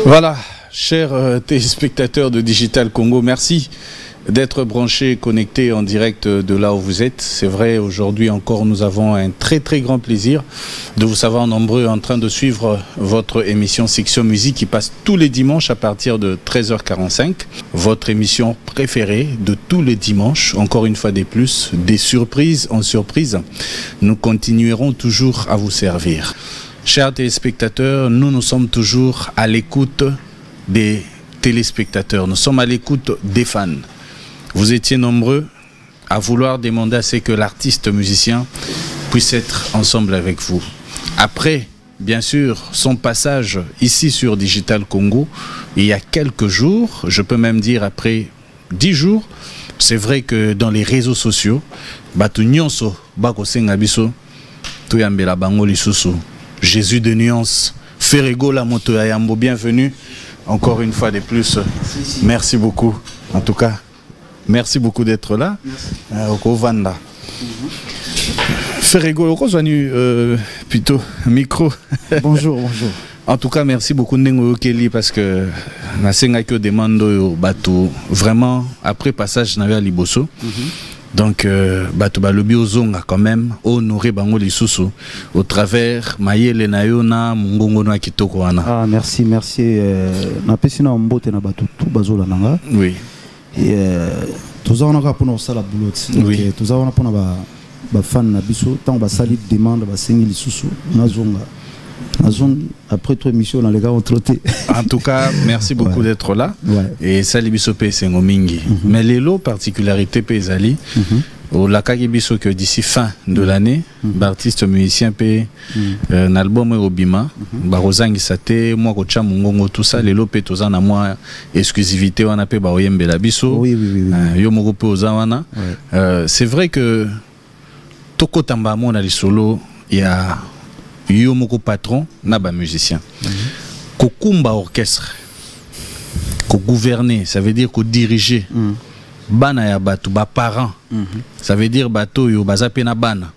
Voilà, chers téléspectateurs de Digital Congo, merci d'être branchés, connectés en direct de là où vous êtes. C'est vrai, aujourd'hui encore, nous avons un très grand plaisir de vous savoir nombreux en train de suivre votre émission Section Musique qui passe tous les dimanches à partir de 13h45. Votre émission préférée de tous les dimanches, encore une fois des plus, des surprises en surprise. Nous continuerons toujours à vous servir. Chers téléspectateurs, nous sommes toujours à l'écoute des téléspectateurs. Nous sommes à l'écoute des fans. Vous étiez nombreux à vouloir demander à ce que l'artiste musicien puisse être ensemble avec vous. Après, bien sûr, son passage ici sur Digital Congo, il y a quelques jours, je peux même dire après 10 jours, c'est vrai que dans les réseaux sociaux, Jésus de nuance, Ferrego la moto ayambo, bienvenue encore une fois de plus. Merci beaucoup. En tout cas, merci beaucoup d'être là. Au Vanda. Ferrego, plutôt micro. Bonjour, bonjour. En tout cas, merci beaucoup Nengo Kelly parce que la Sengakyo demande au bateau vraiment après passage n'avait à Liboso. Donc, bateau balobi ozonga quand même honoré bango lisusu au travers Mayele Nayona Mungongo na kitoko wana. Ah merci na pesina mbote na bateau tout bazola nanga. Oui. Et tous on a pour nous ça la boulotte. Oui. Tous on a pour ba fan na biso tant ba sali demande ba sengi lisusu na zonga. Après toute émission, les gars ont trotté. En tout cas, merci beaucoup d'être là. Et Sali Bisope Sengomingi. Mais les lots, particularité Pézali, au Lakagi Biso que d'ici fin de l'année, l'artiste musicien P, un album Obima, Barozangi Sate, moi Kocha Mungongo, tout ça, les lots Pétozan à moi, exclusivité, on appelle Baoyembe la Biso. Oui. Yomoro Péozawana. C'est vrai que Toko Tamba, mon ali solo, il y a yo moko patron na ba musicien ko kumba orchestre ko gouverner, ça veut dire ko diriger bana ya bato ba parents, ça veut dire bato yo baza pe na bana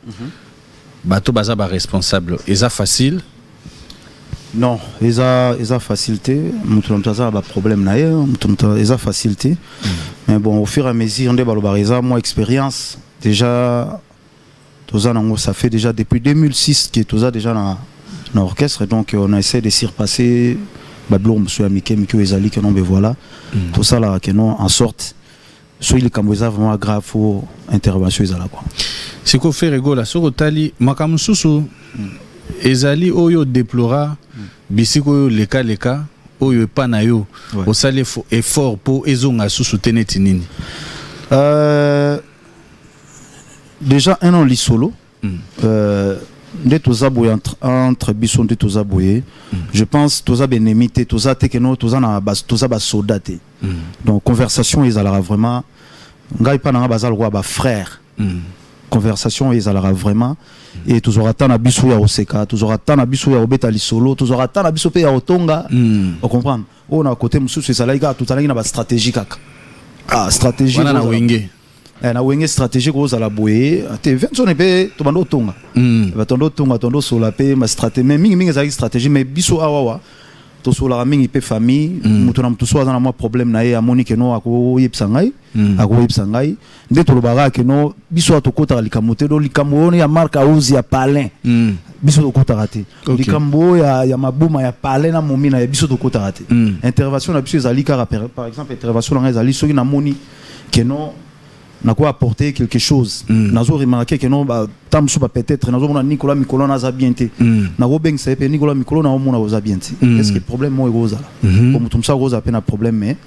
bato baza ba responsable eza facile. Non, eza facilité, mutu mtaza ba problème na ye, mutu eza facilité. Mais bon, au fur et à mesure on débalobariza moi expérience déjà. Ça fait déjà depuis 2006 que tout ça déjà dans l'orchestre, donc on a essayé de s'y repasser. Bablo monsieur Amike Mikio Ezali que non mais voilà tout ça là que non en sorte soit il camboisa vraiment grave pour intervention ezala quoi. C'est qu'on fait rigolo là sur Otali makamususu Ezali oyo déplora bisiko leka oyo panayo au sale effort pour ezonga susu teneti nini. Déjà un an li solo de tous aboyer entre bisson de tous aboyer je pense tous abénémité tous a tekeno tous na bas tous ba soldate donc conversation ils allara vraiment ngai pa na bazal roi ba frère conversation ils allara vraiment et tous aura tant na biso ya oseka tous aura tant na biso ya obeta li solo tous aura tant na biso pe ya otonga on comprend on a côté mususu ezalaika tout alaki na ba stratégie kaka stratégie na wenge na wenge stratégique aux à la bouée te 20 sonne pe to bando tonga ba tondo tonga tondo sola pe ma stratégie mais mingi za stratégie mais biso awawa to sola mingi pe famille muto na muto soa na moi problème na ye amoni ke no ako yipsangai nde to lobara ke no biso to kota likamote do likambo ya marka uzi ya palin biso to kota raté likambo ya mabuma ya palin na momina ya biso to kota raté intervention na biso ezali par exemple intervention na ezali soki na moni ke no n'a quoi apporter quelque chose nazo remarquer que non ba tam so peut-être nazo mona Nicolas Mikolo na za bienté na go beng c'est Nicolas Mikolo na mona za bienté est-ce que le problème moi goza là comme tout ça goza peine problème mais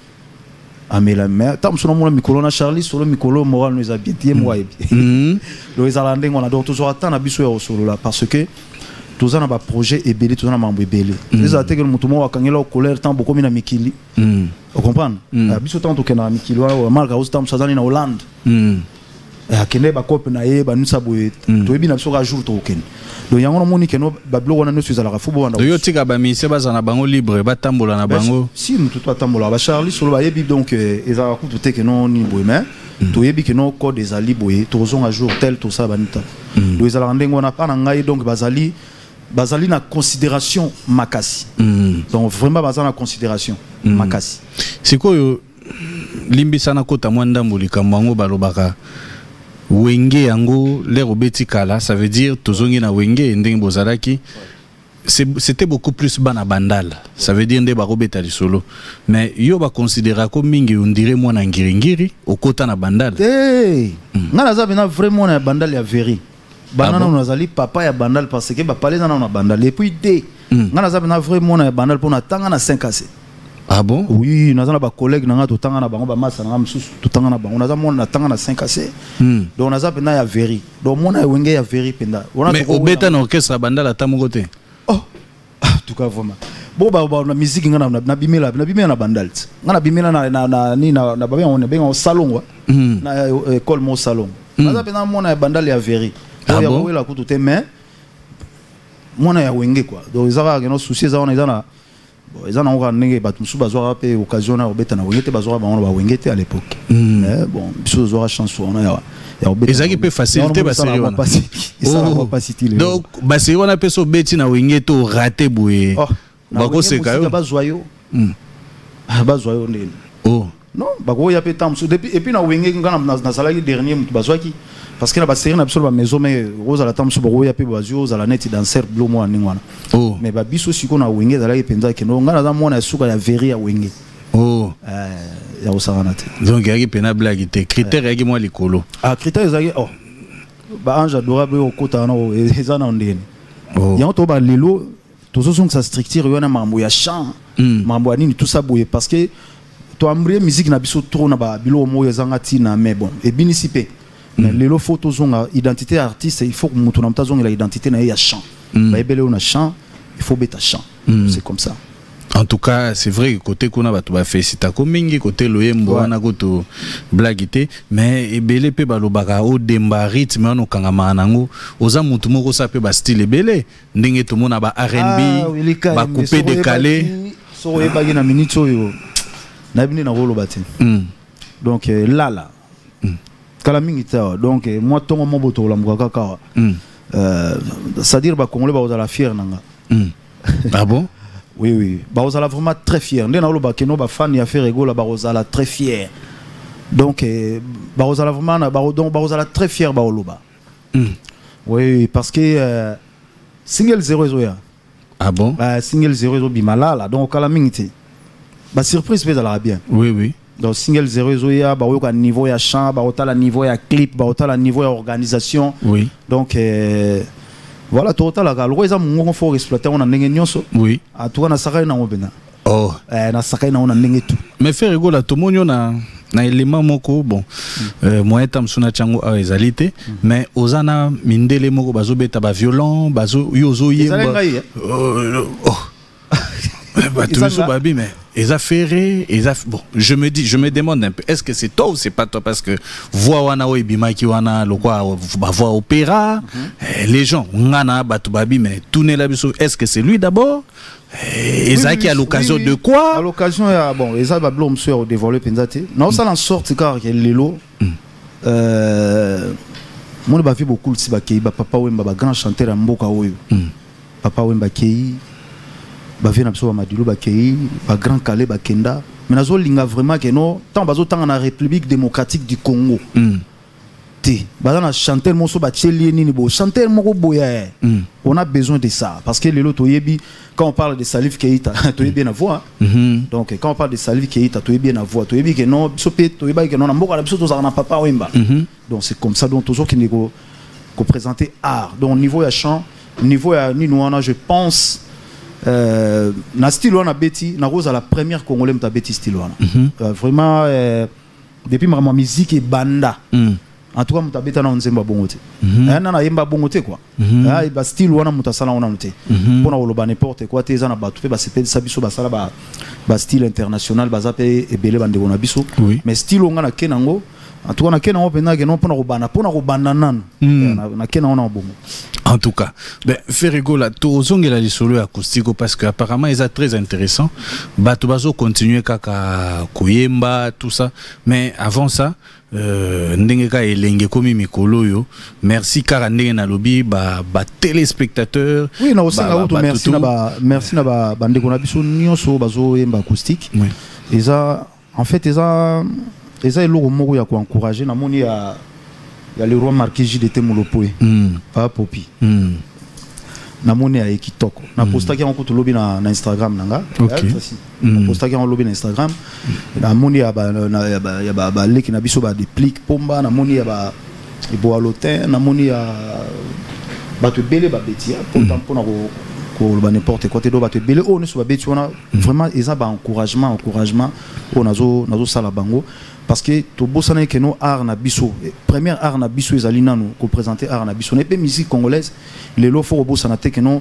amela mais tam so mona Mikolo na Charlie solo Mikolo moral nous a bienté moi et bien le Zalande on a donc toujours attendre na biso ya solo là parce que tous on a ba projet et belé tous on a mambo belé les attaques que mutu mo wakangela colère tant beaucoup mina mikili vous comprenez biso tant que na mikili wa marka au tam sazani na Hollande akende ba kope na ye ba nusa boye to ebi na biso ka jour to ken donc yango moni ke no ba blo wana no suzala ka fubo wanda yo tika ba mise baza na bango libre ba tambola na bango si mutu to tambola ba Charlie solo ba yebi donc eza ku to te ke no ni boye mais to yebi ke no code des ali boye to zonga jour tel to ça banita do ezala ndengo na pa na ngai donc bazali bazali na considération makasi. Donc vraiment bazali na considération makasi. C'est quoi limbi sana kota mwanda mbulika mwango balobaka wenge yango lero beti kala, ça veut dire tozongi na wenge ndenge bozalaki. C'était beaucoup plus bana bandal, ça veut dire nde barobeta lisolo, mais yo ba considérer comme mingi on dirait moi na ngiringiri au kota na bandal. Ngana za bena vraiment na bandal ya veri banana on azali papa ya bandal parce que ba parler na bandal et puis dé ngana za bena vraiment na bandal pour na tanga na 5 AC. Ah bon? Oui, nous avons des collègues qui ont tanga na bango ba massa na msusu tanga na bango on a na tanga na 5 AC. Donc on a za bena ya veri, donc mona wenge ya veri penda. Mais obeta na orchestre bandal atamu te. Oh, en tout cas vraiment. Bon bah na musique ngana na bimela na bandal. Ngana bimela na ba on est bien au salon na école mon salon. Naza pena mona bandal ya veri. Donc ya wela kutu te mais mona ya wenge quoi. Donc ils avaient no souci za on na bon ils en ont ramené ba musu bazwa pe occasion na obeta na wenge te bazwa ba on ba wenge te à l'époque. Mais bon biso zora chanson on ya ezaki pe facilité ba série wana. Donc ba série wana pe so beti na wenge to raté boué. Bako seka yo. Ba zoyo. Ba zoyo ndeni. Oh. Non, bako ya pe tam so depuis et puis na wenge ngana na salaki dernier mutu bazwaki parce que na ba série na biso ba maison mais rose la tam so bako ya pe bazio za la net dancer blo mo ningwana. Oh. Mais ba biso siko na wenge zalaki penza ke no ngana za mona suka ya veri ya wenge. Oh. Ya osaranate. Donc il y a pena blague te critère yaki moi likolo. Ah critère zaki oh. Ba ange adorable au kota na ezana ondeni. Oh. Ya to ba lelo to so son sa structure yona mambo ya chant. Mambo nini tout ça boye parce que to ambre musique na biso trop na ba bilo mo yazanga tina mais bon et binisipe. Mais lelo photo zonga identité artiste il faut que mutu na mtazonga la identité na ya chant. Ba ebele on a chant, il faut beta chant. C'est comme ça. En tout cas, c'est vrai que côté qu'on a battu ba félicita ko mingi côté loyembo wana koto blagité mais ebele pe balobaka o demba rythme ono kangama nango oza mutu moko sa pe ba style ebele ndenge to mona ba R&B ba coupé décalé so e bagi na minute oyo na bini na rolo bati. Donc là kala mingi ta donc moi tongo mo boto la mukaka ka c'est-à-dire ba congolais ba ozala fier nanga. Ah bon? Oui, oui. Barozala vraiment très fier. Ndena lo bakeno ba fan ya faire ego la Barozala très fier. Donc Barozala vraiment Barozala très fier Baroloba. Oui, parce que single 0 zoya. Ah bon? Single 0 zo bimala là donc kala mingiti. Ba surprise peut aller bien. Oui, oui. Donc single 0 zoya ba yoka niveau ya chant, ba otala niveau ya clip, ba otala niveau ya organisation. Oui. Donc voilà, total la galo eza mungo faut exploiter on a ndenge nyonso. Oui. A toi na sakai na obena. Oh. Na sakai na on a ndenge tout. Mais faire rigola to monyo na élément moko bon moyen tam suna chango a ezalité mais ozana mindele moko bazo beta ba violent bazo yozo yemba. Oh. Bah tout ça babi mais ils a ferré bon je me demande un peu est-ce que c'est toi ou c'est pas toi parce que voix wana oibima ki wana lokwa ba voix opéra les gens ngana batu babi mais tourner la biso est-ce que c'est lui d'abord Ezaki à l'occasion de quoi? À l'occasion bon Ezaki ba blom sur dévoiler pensate non ça en sorte car que lelo mon ba fi beaucoup si ba kei ba papa wemba ba grand chanteur mboka oyo papa wemba kei ba vient absolument Madilo ba kei ba grand Calais ba kenda mais nazo linga vraiment que non tant bazo tant en République démocratique du Congo té ba na chanteur monso ba tcheli nini bo chanteur moko boya on a besoin de ça parce que lelo toyebi quand on parle de Salif Keita toyebi bien la voix donc quand on parle de Salif Keita toyebi bien la voix toyebi que non sopé toyebi que non na mboka la biso to na papa wemba donc c'est comme ça donc toujours qui négo ko présenter art donc niveau ya chant niveau ya ninoana je pense na style wana beti na rose à la première congolais mta beti style wana vraiment depuis ma musique et banda en tout cas mta beta na nzemba bongote na yemba bongote quoi ba style wana mta sala wana mte pona oloba n'importe quoi te za na batu pe ba sepé sabiso ba sala ba style international ba zape ebele bande bona biso mais style onga na kenango en tout cas na kenango pena ke non pona ko bana nan na kenango na bongo. En tout cas, ben Ferrigo la tozongela lisolo acoustique parce que apparemment ils sont très intéressant. Batu bazo continuer kaka koyemba tout ça, mais avant ça ndenge ka elenge komi mikolo yo merci kaka ndenge na lobi ba téléspectateurs oui na osenga auto merci na ba ndeko na biso nyonso bazo yemba acoustique eza en fait eza eloko moko ya ko encourager na moni ya le roi Marquis JDT Molopoe pa Popi na moni ya ekitoko na postaki yango to lobi na Instagram nanga na postaki yango lobi na Instagram na moni ya ba leki na biso ba déplique pomba na moni ya ba ebo lotin na moni ya ba to belé ba betia pour na n'importe quoi te do ba te belé on so ba beti on a vraiment eza ba encouragement on nazo sala bango parce que to bosana que no art na biso première art na biso ezali nanu ko présenter art na biso ne pas musique congolaise les lo fo bosana te que non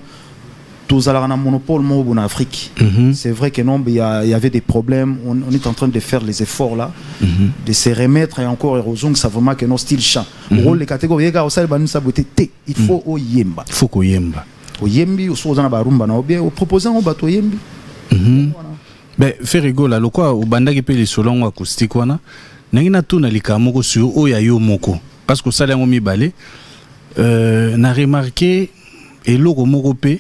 tous à un monopole en Afrique. C'est vrai que non, il y avait des problèmes. On est en train de faire les efforts là, de se remettre et encore érosion que ça vraiment que non style chant. Rôle les catégories, il faut au yemba. Il faut au yemba. Au yembi, au soir dans la rumba, na bien, au proposant au bateau yembi. Ben, fait rigolo là, le quoi, au banda qui paye les solons acoustiques, wana, n'ayina tout na lika moko sur o ya yo moko, parce que ça l'a mis balé, n'a remarqué et logo moko pe.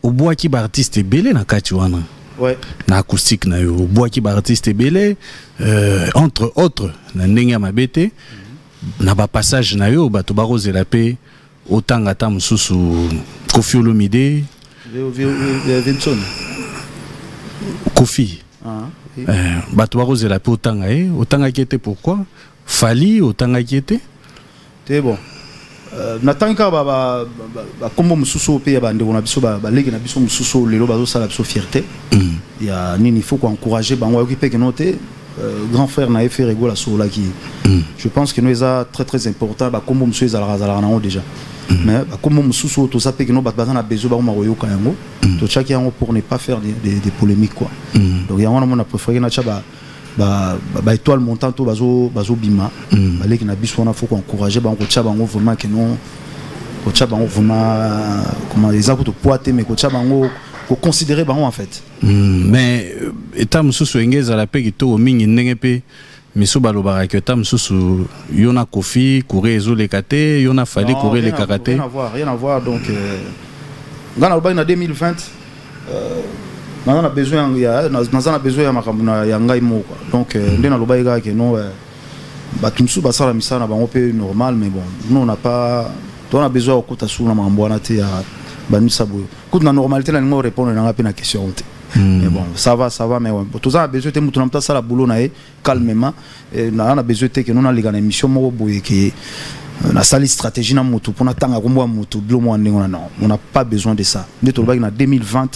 Au bois qui artiste belé na katiwana na acoustique na yo au bois qui artiste belé entre autres na ndenge mabete na ba passage na yo bato barose la paix autant ata mususu Kofi Olomide Vincent Kofi bato barose la paix autant qui était pourquoi Fali autant qui était c'est bon natanga kombo mususu pe ya bande on a biso ba leki na biso mususu lelo bazo sala biso fierté ya nini il faut encourager bango okipe que noté grand frère na fait rigolo la sur là qui je pense que nous est très important ba kombo mususu za la na déjà mais ba kombo mususu to ça pe que no ba na besoin ba maroyo kango to chaki yango pour ne pas faire des polémiques quoi donc ya on a préféré na chaba ba étoile montante bazo bima baleki na biso on a faut encourager ba ko tchaba ngo vraiment que non ko tchaba ngo vraiment comment les akuto poité mais ko tchaba ngo ko considérer bango en fait mais état mususu engeza la pe to mingi ndenge pe miso balobara que état mususu yona Kofi courir ezo les kate yona Fali courir les karaté rien à voir donc ngana ba na 2020 on a besoin ya makamuna ya ngai moko donc ndena loba ega que non batumsu basala misana bango pe normal mais bon nous on n'a pas on a besoin okuta suna mambwana te ya banisa boyo kutu na normalité la ngo répondre na ngapi na question te mais bon ça va mais ouais tout ça a besoin te mutu na mtasa la boulot na calmement na on a besoin te que nous na liga na émission moko boye que na sali stratégie na mutu pour na tanga kombo mutu blo mo ndengona non on n'a pas besoin de ça ndeto loba na 2020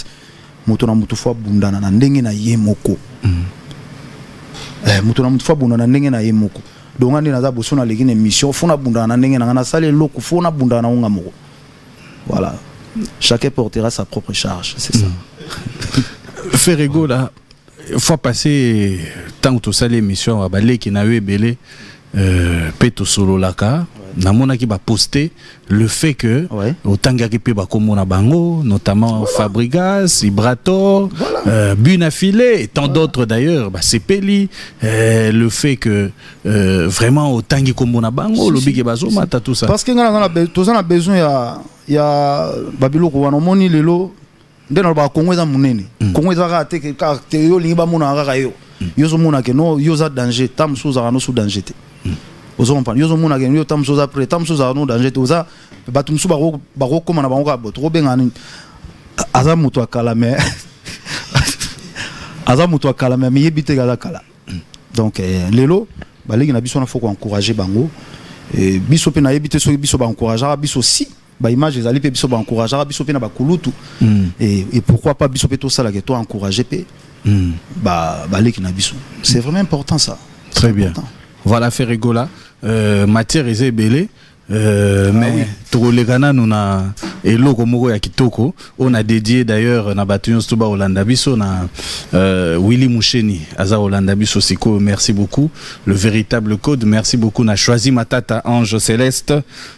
moto na mutu fwa bundana na ndenge na ye moko moto na mutu fwa bundana na ndenge na ye moko donc andi na za boso na legi na mission fona bundana na ndenge na sale loko fona bundana na unga moko voilà chacun portera sa propre charge c'est ça Ferrego là faut passer tant que to sale émission ba leki na yo belé peto solo laka na mona ki ba poster le fait que autant gaki pe ba komona bango notamment Fabrigas, Ibrator, Bunafilé et tant d'autres d'ailleurs ba Sepeli le fait que vraiment autant ki komona bango lobi ke bazo mata tout ça parce que ngana tous a besoin ya babiloko wana moni lelo ndena ba Kongo za munene Kongo za ka te yo lingi ba mona ka yo yo zo mona ke no yo za danger tam souza no sous danger te ozo mpa yo zo mona ke yo tam souza après tam souza no danger te oza batum su ba ko koma na bango ka boto ko benga ni aza mutu akala mais aza mutu akala mais yebite ga kala donc lelo balegi na biso na faut encourager bango et biso pe na yebite so biso ba encourager biso si ba image ezali pe biso ba encourager biso pe na ba kulutu et pourquoi pas biso pe to sala que toi encourager pe ba leki na biso c'est vraiment important ça très bien important. Voilà fait rigola matière est belé mais tokolegana nuna eloko moko ya kitoko on a dédié d'ailleurs na batuyon stoba Olanda biso na Willy Moucheni aza Olanda biso siko merci beaucoup le véritable code merci beaucoup na choisi matata ange céleste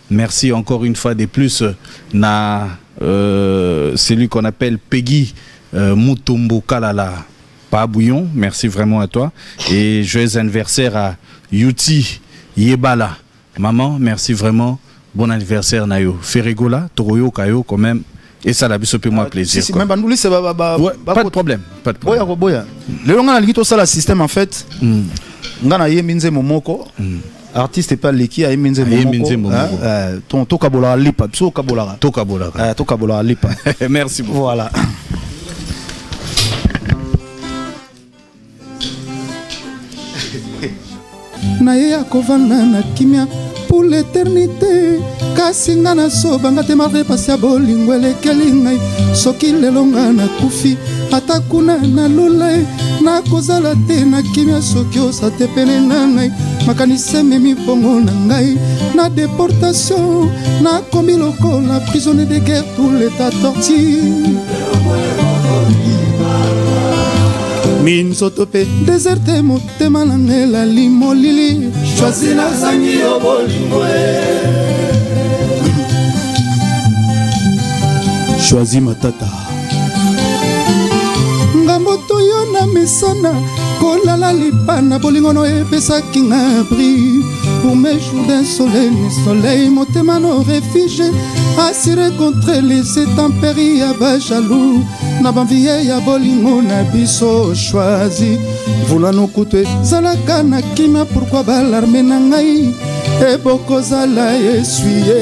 merci encore une fois de plus na celui qu'on appelle Peggy Mutombo Kalala pas bouillon merci vraiment à toi et joyeux anniversaire à Yuti Yebala. Maman, merci vraiment. Bon anniversaire Nayo. Ferregola, Toroyo, Kayo quand même. Et ça l'a vu moi plaisir. Si, même Bandouli, c'est pas de problème. Pas de problème. Boya. Le long a tout ça le système en fait. Ngana yeminze momoko. Artiste pas leki a yeminze momoko. Ton tokabola lipa, pso kabola. Tokabola lipa. Merci beaucoup. Voilà. Naye akovana na kimia pour l'éternité kasi nga na soba nga te marre pasi ya bolingo elekeli ngai soki lelo nga nakufi ata kuna nalola na kozala te na kimia soki osa te pene na ngai makanisi ememi bongo na ngai na déportation nakomi lokola prisonnier de guerre tout l'état torture minzoto pe déserte motema na ngai elali molili choisi nazangi yo bolingo choisi matata ngambo toyo na mesana kolala lipana bolingo no epesaki nga bri pour mes jours d'un soleil motema no réfugié assuré contre les intempéries ya bajaloux na banvie ya bolingo na biso choisi vula no kutu ezalaka na kima pourquoi balarme na ngai ebokozala essuye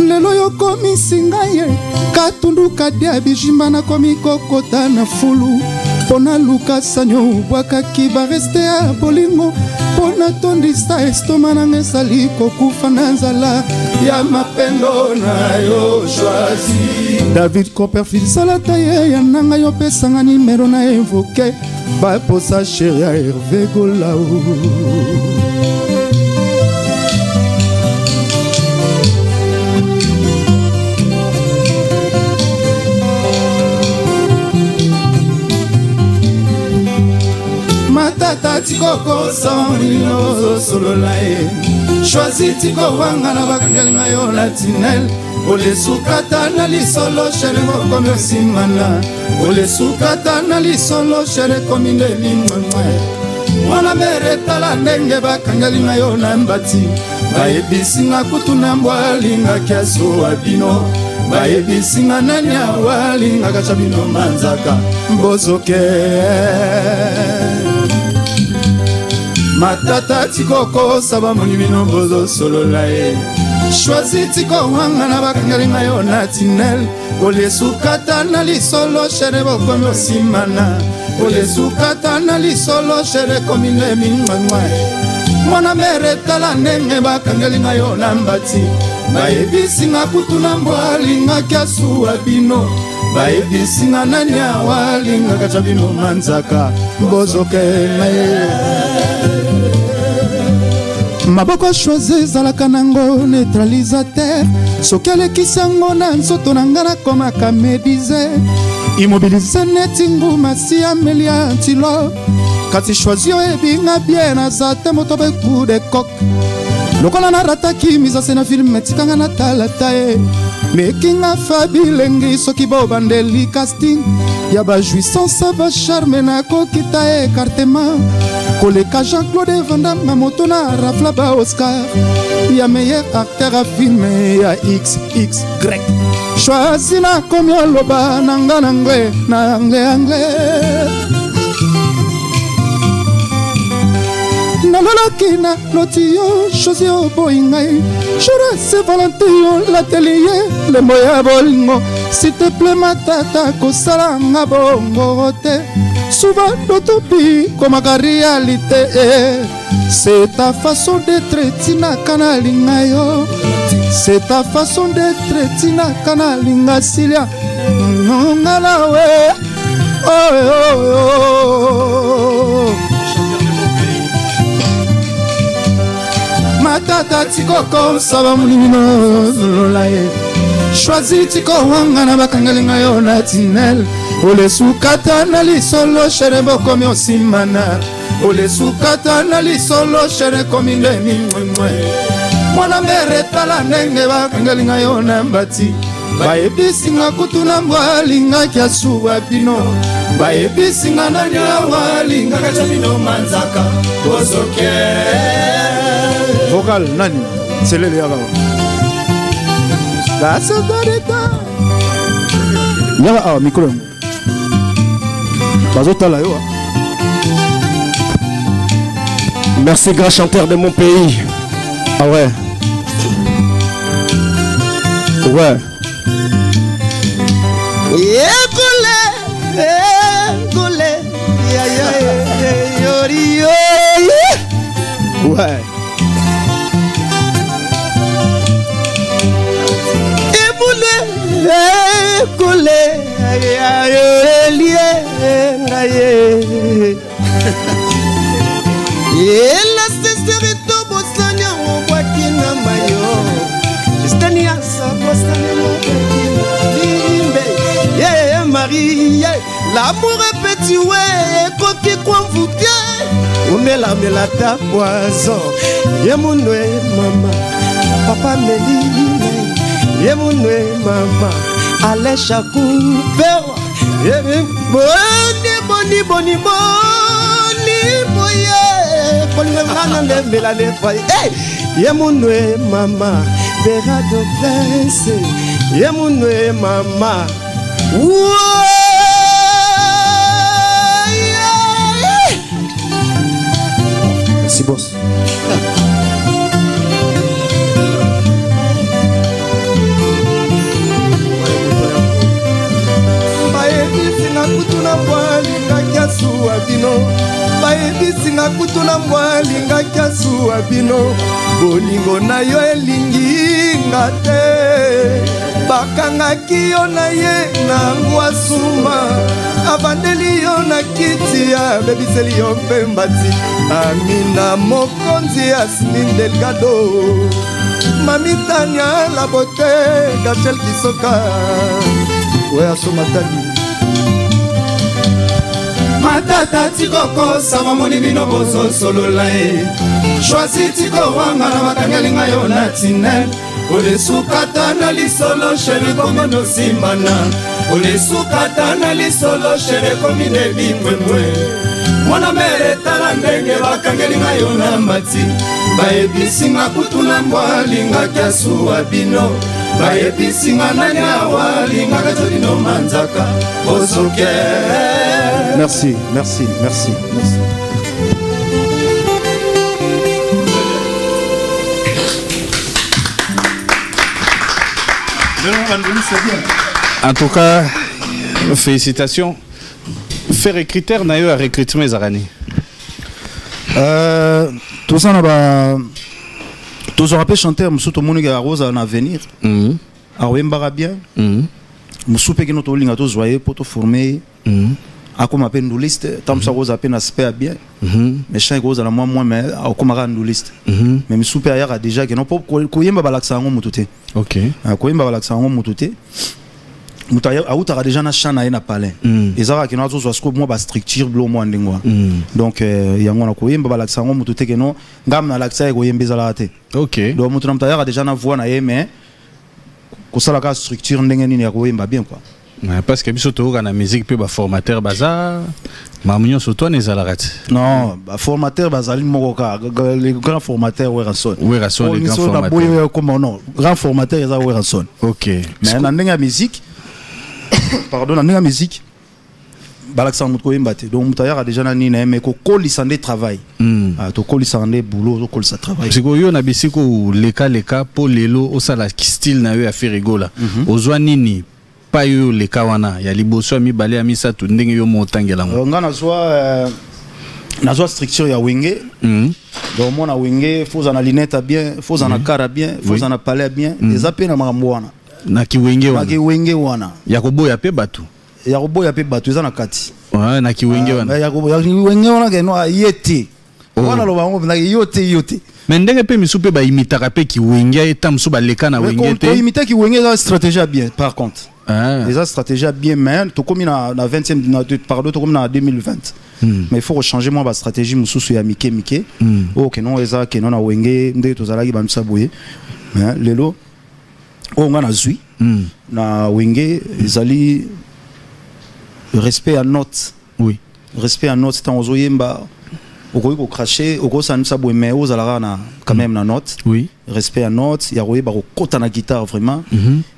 lelo yokomisi ngai katundu kadia bijimba nakomi kokota na fulu pona luka sanyo bwakaki bareste ya bolingo pona tondisa estoma nanga esali kokufa na nzala ya mapendo na yo choisi David Copperfield salata ye ya nanga yo pesanga nimero na evoke baposa chéri ya Hervé Golau matata tikoko sanino solola choisi tiko wanga na bakangalinga yo latinel ole sukata na lisolo chere komi osimana ole sukata na lisolo chere komi ndelimwemwe mwana mere tala ndenge bakangalinga yo na mbati bayebisinga kutu na mbwalinga kiaso abino bayebisinga nani awalinga kacha bino manzaka mbozoke matata tikoko saba monimino bozo solola choisi tiko wanga na bakangalinga yo natinel ole sukata na lisolo chere bokomi osimana ole sukata na lisolo chere komi ndelimwemwe mwana mere tala ndenge bakangalinga yo na mbati bayebisinga kutu na mbwalinga kiasu abino bayebisinga nani awalinga kacha bino manzaka mbozoke maboko choisi ezalaka nango neutralisateur soki alekisi yango na nzoto na ngai nakomaka médise immobilise neti nguma si amelia ntilo kasi choisi oyebinga bien naza te moto beku de coq lokola narataki misase na filme etikanga natalata ye mekinga fa bilengi soki bobandeli casting ya bajuissance bacharme nakokita écartement koleka Jean-Claude Van Damme moto na rafla ba Oscar ya meilleur acteur à film ya XXY choisi na komi oloba nanga nangwe na anglais nalolaki na loti yo choisi yo boyi ngai jura se volonté yo l'atelier le moya bolingo s'il te plaît matata kosala nga bongo te souvent l'utopie comme la réalité c'est ta façon d'être tina kanalinga yo c'est ta façon d'être tina kanalinga silia ngala we oh oh oh matata tikoko saba munimino lolaye choisi tiko wanga na bakangalinga yo natinel ole sukata na lisolo chere bokomi osimana ole sukata na lisolo chere komi ndemimwemwe mwana mere tala ndenge bakangalinga yo na mbati bayebisinga kutuna mbwalingaki asuwa bino bayebisinga nani awalingaka ca bino manzaka bozoke vocal nani selele yaka basodareta yaka awa micro yango bazotala yo. Merci grand chanteur de mon pays. Ah ouais. Ouais. Ouais. La sisterito bosania wakina mayo Stania sa bosania wakina limbe yeah Marie yeah l'amour est petit ouais coquille quoi vous bien on met la melata poison yeah mon maman papa me dit yeah mon maman allez chakou père yeah boni boni boni boni boye Yemunwe mama, Vera de Prince, Yemunwe mama. Merci boss. Bayebisinga kutuna mbwalingaki asuwa bino bolingo na yo elingi nga te bakangaki yo na ye na ngwasuma abandeli yo na kiti abebiseli yo mpe mbati Amina mokonzi Asmin Delgado Mamitania la beauté Gachel Kisoka ouais asomatani Matata tikoko sama moni bino bozo solo lai Choisi tiko wanga na makangalinga yo na tinel Ole sukata na lisolo shere komo no simana Ole sukata na lisolo shere komi nebi mwemwe Mwana mere tala ndenge wakangalinga yo na mati Bayebisinga kutuna mbwalinga kiasuwa bino Bayebisinga nani awalinga katolino manzaka Bozoke Merci, merci, merci, merci. En tout cas, félicitations. Faire les critères n'a eu à recruter mes aranis. Tout ça, on a tous rappelé chanter, tout le monde qui a rose en avenir. Awembara bien. Moussoupe qui notre ligne à tous voyez pour te former. A comme appelle nous liste, tant que ça rose à peine aspect bien. Mais chaque rose à la moi mais à comme à nous liste. Mais me supérieur a déjà que non pas koyemba balaksa ngo mututé. OK. Koyemba balaksa ngo mututé. Mutaya a utara déjà na chana na palais. Ezara que nous zo sko moi ba structure blo moi ndengwa. Donc yango na koyemba balaksa ngo mututé que non ngam na laksa koyemba zalate. OK. Donc mutu namtaya a déjà na voix na mais ko sala ka structure ndenge nini ya koyemba bien quoi. Parce que biso na musique pe ba formateur bazar mamunyo soto ne zalarat. Non, ba formateur bazali mokoka les grands formateurs Werason. Werason les grands formateurs. Comment non, grand formateur eza Werason. OK. Mais na ndenge musique pardon na ndenge musique balaksa mutko imbate. Donc mutaya a déjà na nina mais ko kolisande travail. To kolisande boulot, to kolisa travail. Parce que yo na bisiko leka pour lelo osala style na yo a faire rigola. Ozwa nini pas eu les kawana ya liboso mi balé ami sa tu ndenge yo motangela ngo nga na zo structure ya wenge donc mon na wenge faut en lunette bien faut en cara bien faut en palais bien les appels na makamwana na ki wenge wana ya koboya pe batu eza na kati ouais na ki wenge wana ya wenge wana ke no yeti wana lo bango na yote mais ndenge pe misupe ba imitaka pe ki wenge eta msuba leka na wenge te ko imiter ki wenge la stratégie bien par contre. Les stratégies bien mais tout comme na 20e pardon tout comme na 2020 mais il faut changer moi ba stratégie mususu ya mike OK non eza que non na wenge ndé to zalaki ba msaboye mais lelo o nga na zui na wenge ezali respect à note. Oui. Respect à note tant aux yemba okoki ko cracher oko sanisa boye mais aux alana quand même na note. Oui. Respect à note ya royeba ko kota na guitare vraiment.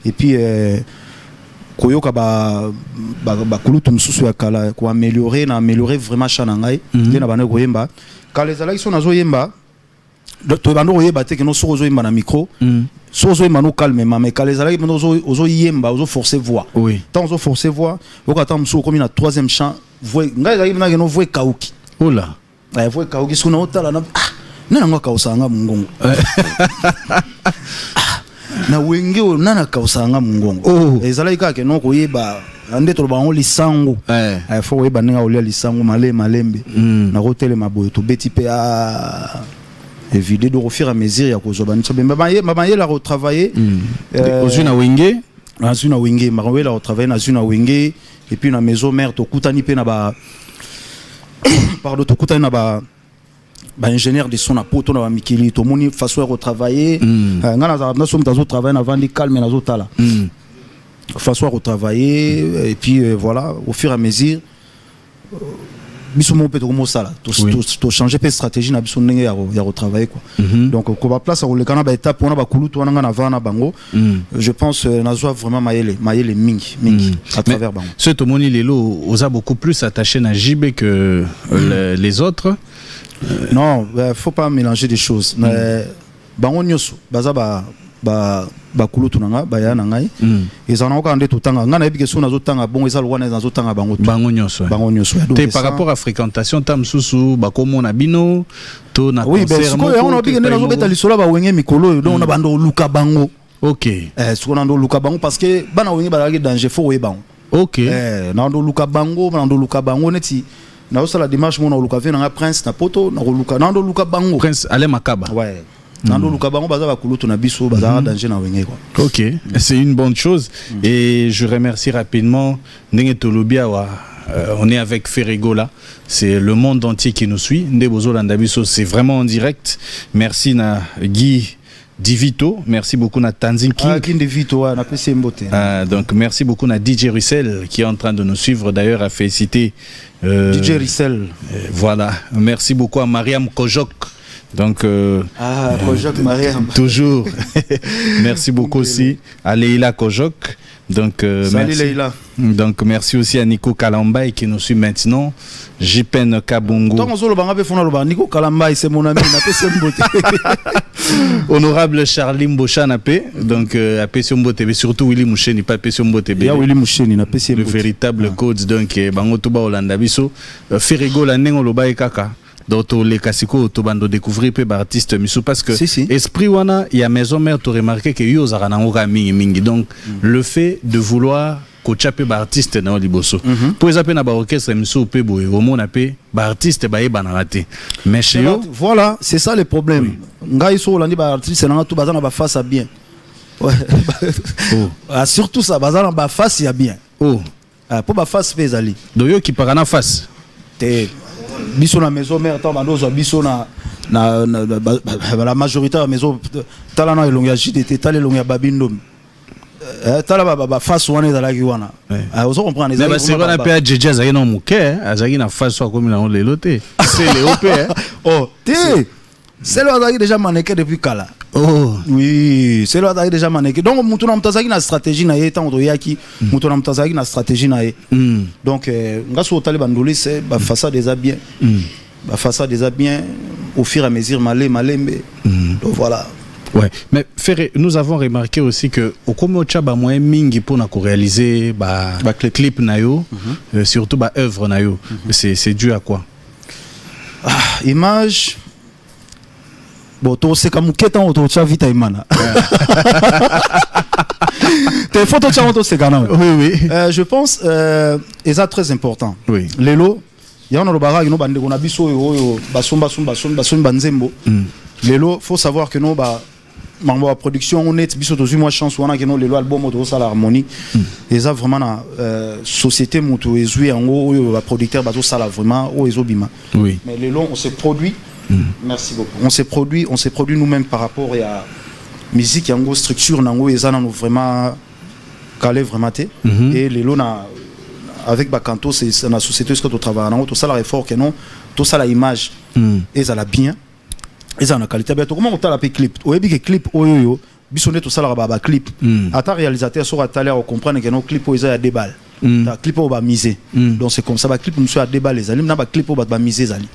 Et puis koyoka ba kulutu msusu ya kala ko améliorer vraiment chanangai te na bana koyemba kala ezala iso nazo yemba to bando koyeba te que no sozo yemba na micro sozo yemba no calmement mais kala ezala bando ozo yemba ozo forcer voix oui tant ozo forcer voix okata msusu comme na troisième chant voix ngai ezali na no voix kauki ola voix kauki suna otala na nana ngwa kausanga mungongo na wenge o nana kausanga mungongo ezala ikake no koyeba ande to bango lisango fo koyeba ninga olia lisango malembe na hôtel maboyo to beti pe a évidé de refaire à mesure ya kozoba nso bemba ye la retravailler ozuna wenge azuna wenge marowe la retravailler na zuna wenge et puis na maison mère to kutani pe na ba pardon to kutani na ba ingénieur de son apoto na mikili to moni façon à retravailler ngana za na somme tazo travailler avant de calme na zo tala façon à retravailler et puis voilà au fur et à mesure biso mo peut ko sala to changer pe stratégie na biso ndenge ya retravailler quoi donc ko ba place au le kana ba étape on ba kulutu wana ngana vana bango je pense na zo vraiment mayele mingi à travers bango ce to moni lelo oza beaucoup plus attaché na JB que les autres. Non, faut pas mélanger des choses. Bango nyoso, baza ba kulutu nanga, ba ya nanga. Ezana oka ande totanga, ngana ebike sona zotanga bon ezal wana na zotanga bango. Bango nyoso. Bango nyoso. Té par rapport à fréquentation tam susu ba komo na bino, to na concert. Oui, ben siko ya on obike na zo beta lisolo ba wenge mikolo, donc na bando luka bango. OK. Siko na ndo luka bango parce que bana wenge ba danger fo we bango. OK. Na ndo luka bango neti. Na osala dimanche mona luka vena nga prince na poto na luka nando luka bango prince ale makaba ouais nando luka bango baza ba kulutu na biso baza danger na wenge quoi. OK, c'est une bonne chose et je remercie rapidement ndenge tolobia wa on est avec Ferrego là, c'est le monde entier qui nous suit. Ndebozo Landabiso, c'est vraiment en direct. Merci na Guy Divito, merci beaucoup na Tanzin King. Divito, na PC Mbote. Donc merci beaucoup na DJ Russell qui est en train de nous suivre, d'ailleurs a fait citer DJ Russell. Voilà, merci beaucoup à Mariam Kojok. Donc Kojok Mariam. Toujours. Merci beaucoup aussi à Leila Kojok. Donc salut Leila. Donc merci aussi à Nico Kalambay qui nous suit maintenant. Jipen Kabungu. Nico Kalambay c'est mon ami, Honorable Charlie Mbochanapé, donc à Pession Mbotebe, surtout Willy Moucheni, pas Pession Mbotebe. Willy Moucheni, na Pession le véritable coach, donc Bangotoba Olanda Biso, Ferrego la Nengo Loba et Kaka. Donc les Kasiko Tobando découvrir peu artiste Miso parce que esprit wana il y a maison mère tu remarqué que yo zaranangoka mingi donc le fait de vouloir coacher peu artiste na liboso pour exemple na ba orchestre Miso peu boy au monde apé ba artiste ba banalate mais chez eux voilà c'est ça le problème ngai so landi ba artiste na tout bazana ba face à bien surtout ça bazana ba face ya bien pour ba face pezali do yo qui parana face biso na maison mère tant bandozo biso na la majorité de la maison talana elonga JDT tala elonga babindom tala ba face wana ezalaki wana ozo comprendre mais c'est qu'on appelle DJ azaki na muke azaki na face soit comme na lelote c'est le OP c'est le azaki déjà mannequin depuis kala oui c'est le azaki déjà mannequin donc mutu na mutazaki na stratégie na yetan otoyaki mutu na mutazaki na stratégie na ye donc ngaso tali bandoli c'est ba façade déjà bien ba façade déjà bien au fur et à mesure malembe donc voilà. Ouais, mais Ferré, nous avons remarqué aussi que au Komocha ba moyen mingi pour na réaliser ba clip nayo surtout ba œuvre nayo c'est dû à quoi? Image. Bon, c'est comme qu'étant auto vite imana. Tes photos c'est oui. Je pense et ça très important. Oui. Lelo, il y a un barrage no bande na biso basomba banzembo. Lelo, faut savoir que nous ba la production on est biso moi chance on a que nous lelo album auto ça l'harmonie. Et ça vraiment na société moto ezui en haut producteur bato ça là vraiment o ezobima. Oui. Mais lelo on s'est produit. Merci beaucoup. On s'est produit nous-mêmes par rapport à la musique, en gros structure, en gros, ils ont vraiment calé vraiment té et les lots avec Bakanto c'est la société ce que tu travailles tout ça la effort que non tout ça la image et ça la bien et ça la qualité bien comment on t'a la clip au début clip oyo bisonné tout ça la clip à ta réalisateur sur à l'air comprendre que non clip ils a des balles ta clip on va miser donc c'est comme ça ba clip monsieur a des balles les amis na ba clip on va miser zali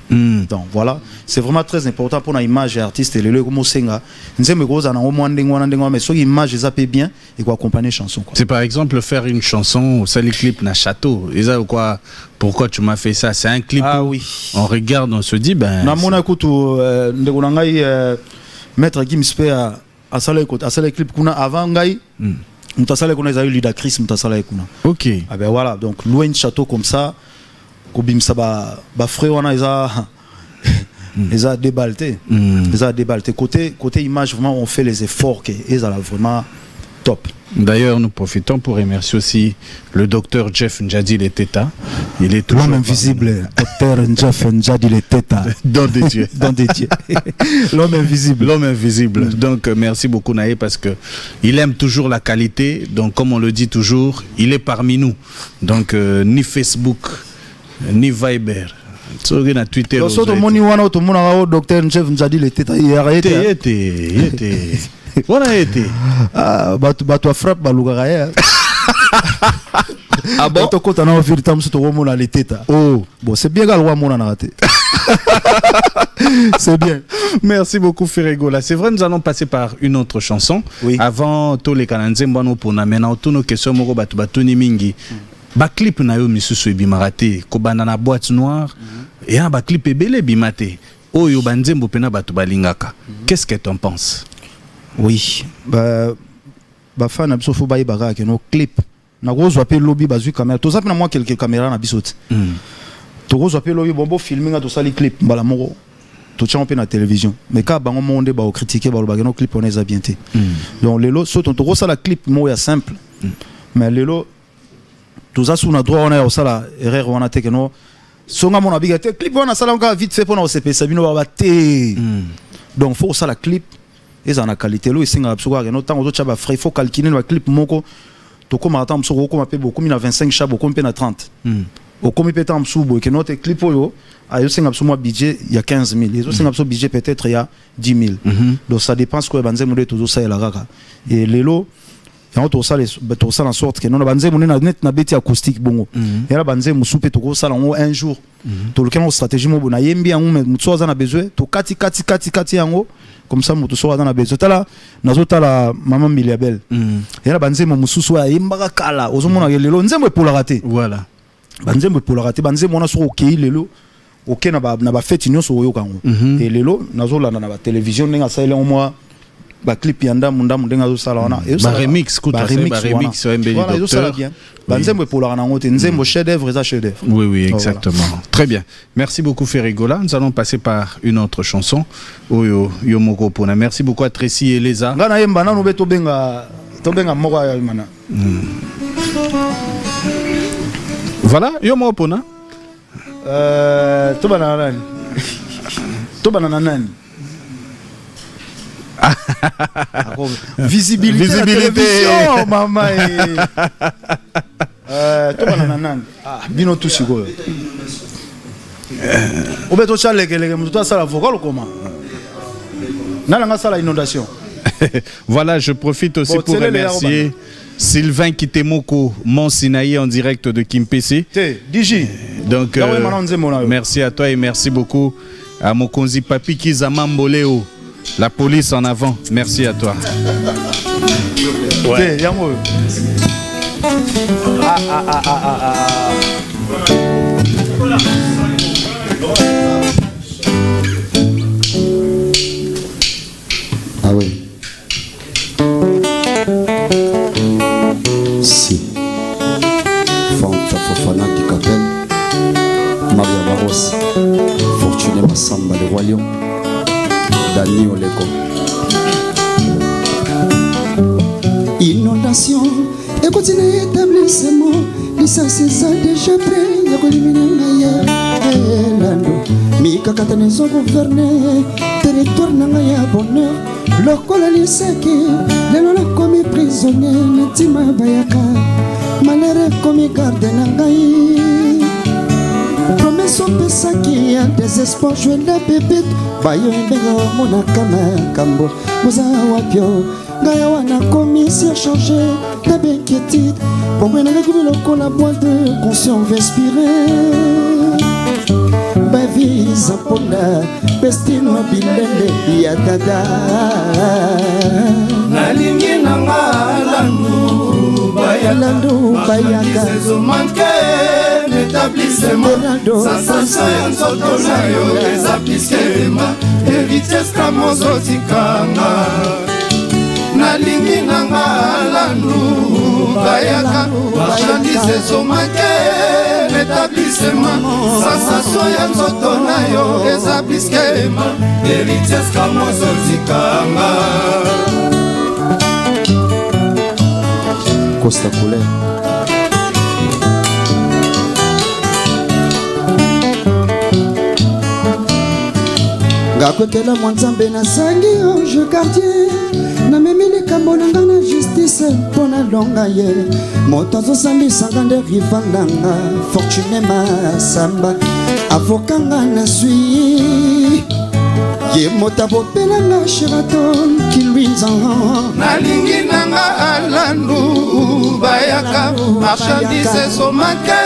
donc voilà c'est vraiment très important pour la image artiste et le comme senga nzembe gros ana au moins ndengwa mais so image ça peut bien et quoi accompagner chanson quoi. C'est par exemple faire une chanson ça les clips na château et ça quoi pourquoi tu m'as fait ça c'est un clip oui on regarde on se dit ben na mona kutu ndengwa ngai maître Gims pe à ça les clips kuna avant ngai mutasala kuna za Ludacris mutasala kuna OK ah ben voilà donc loin de château comme ça kobimsa ba frère wana ils a débalté côté image vraiment on fait les efforts que ils a vraiment top. D'ailleurs nous profitons pour remercier aussi le docteur Jeff Njadi Leteta. Il est toujours l'homme invisible, docteur Jeff Njadi Leteta. Dans des dieux. Dans des dieux. L'homme invisible. L'homme invisible. Donc merci beaucoup Naé parce que il aime toujours la qualité. Donc comme on le dit toujours, il est parmi nous. Donc ni Facebook, ni Viber. So na Twitter. Donc tout le monde wana tout le monde docteur Jeff Njadi Leteta. Il était. On a été. Ah, bato frappe balugara. Ah bon? Bato kota na ovir tam so to mona leteta. Oh, bon c'est bien galwa mona na raté. C'est bien. Merci beaucoup Ferregola. C'est vrai nous allons passer par une autre chanson. Oui. Avant tous les Kananzemba no pona maintenant tous nos questions moko batu ni mingi. Ba clip na yo misusu ebimaraté ko banana boîte noire et un ba clip ebele bimate. Oyo banzembo pena batu balingaka. Qu'est-ce que tu en penses? Oui, fan absolument pas ibaga que nos clips. Na gros appel lobby bazu caméra. Tout ça pour moi quelques caméras na bisot. Tout gros appel lobby bon filming à tout ça les clips bala moro. Tout ça on peut na télévision. Mais quand bango monde ba critiquer ba nos clips on les a bien té. Donc les lots saute tout gros ça la clip moi simple. Mais les lots tout ça sous na droit on a ça la erreur on a té que non. Songa mon abigaté clip on a ça encore vite fait pour nos CP Sabino ba té. Donc faut ça la clip et ça na qualité lo isinga absolument que notant autres chaba frais faut calculer le clip moko to comme attendre so ko mapé beaucoup na 25 chaba beaucoup na 30 au comme peut temps sous que notre clip yo a yo singa absolument budget il y a 15 000 et singa absolument budget peut-être il y a 10 000 donc ça dépend ce que banze mo de tout ça la raka et lelo et on to ça en sorte que non banze mo na net na beti acoustique bongo et la banze mo soupe to ça en un jour to le can stratégie mo na yembi en mo ça na besoin to kati yango comme ça moto so dans la bezo tala nazota la maman Miliabel et la banzemo mususu ya imbaka kala ozomona lelo nzembo pour la rater voilà banzembo pour la rater banzemo na so OK lelo OK na ba fête nyonso oyo kango et lelo nazola na ba télévision ndenga sa ile au moins ba clip yanda munda mundenga zo sala wana et ba remix kuta ba remix so mbeli voilà ça la bien banzembo pour la nango te nzembo chef d'œuvre ça chef d'œuvre oui exactement voilà. Très bien merci beaucoup Ferregola nous allons passer par une autre chanson oyo yomoko pona merci beaucoup à Tracy et Leza ngana yemba nanu beto benga moko ya mana voilà yomoko pona to banana nani visibilité maman to banana nani bino tout siko obeto chaleke muto sala vocal comment nalanga sala inondation. Voilà je profite aussi pour remercier Sylvain Kitemoko Mont Sinaï en direct de Kimpese DJ donc merci à toi et merci beaucoup à Mokonzi Papi Kizamamboleo. La police en avant, merci à toi. Ouais. Ah oui. Si. Fofana du Capel, Maria Barros, Fortuné Massamba de Roi Lion. Dani Oleko. Inondation et continue établissement licence déjà prêt ya koliminer lando mi kakatane so gouverner territoire nanga ya bonheur lokola liseki lelo nakomi prisonnier netima bayaka malere ekomi garde na ngai promese opesaki ya désespoir jwela pepite bayo ebenga omonaka makambo moza wapio ngai awa nakomi surchargé na bainquiétude bombe nanga komi lokola boîte de conscience respirée bavisa mpona bestino bilele ya dada nalingi nanga landu bayaka l'établissement sensation ya nzoto na yo eza piskema héritiers kamozotikanga nalingi nanga landu bayaka marchandise ezomake l'établissement sensation ya nzoto na yo eza piskema héritiers kamozotikanga Costa Couleur ngakwekela mwa nzambe nasangi ange gardien namemi likambo na nga na justice mpo na longa ye moto azosambisanga nde rival nanga fortune masamba avokanga na sui ye moto abopelanga sheraton kilwinzan nalingi nanga alandu bayaka marchandise ezomake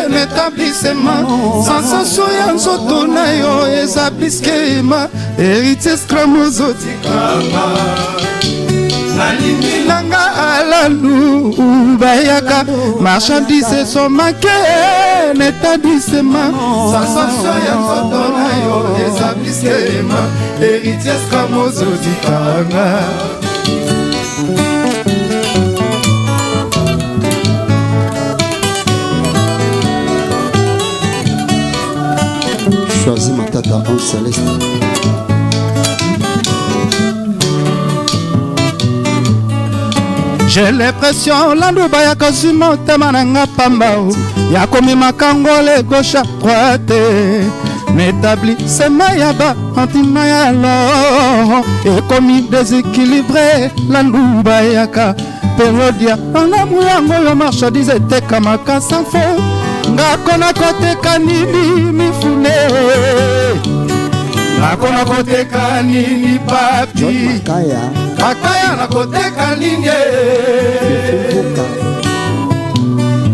l'établissement sensation ya nzoto na yo eza piskema héritiers kramozotikanga nalingi nanga alandu bayaka marchandise ezomake l'établissement sensation ya nzoto na yo eza piskema héritiers kramozotikanga Choisis ma tata en céleste. j'ai l'impression landu bayaka zwi motema na nga pamba ya komemaka ngole gauche à droite n'établissement ya barentima ya lor ekomi déséquilibré landu bayaka période ya malamu yango yo marchandise etekamaka sans faux ngakona koteka nini mifune nakona koteka nini papi makaya nakoteka nini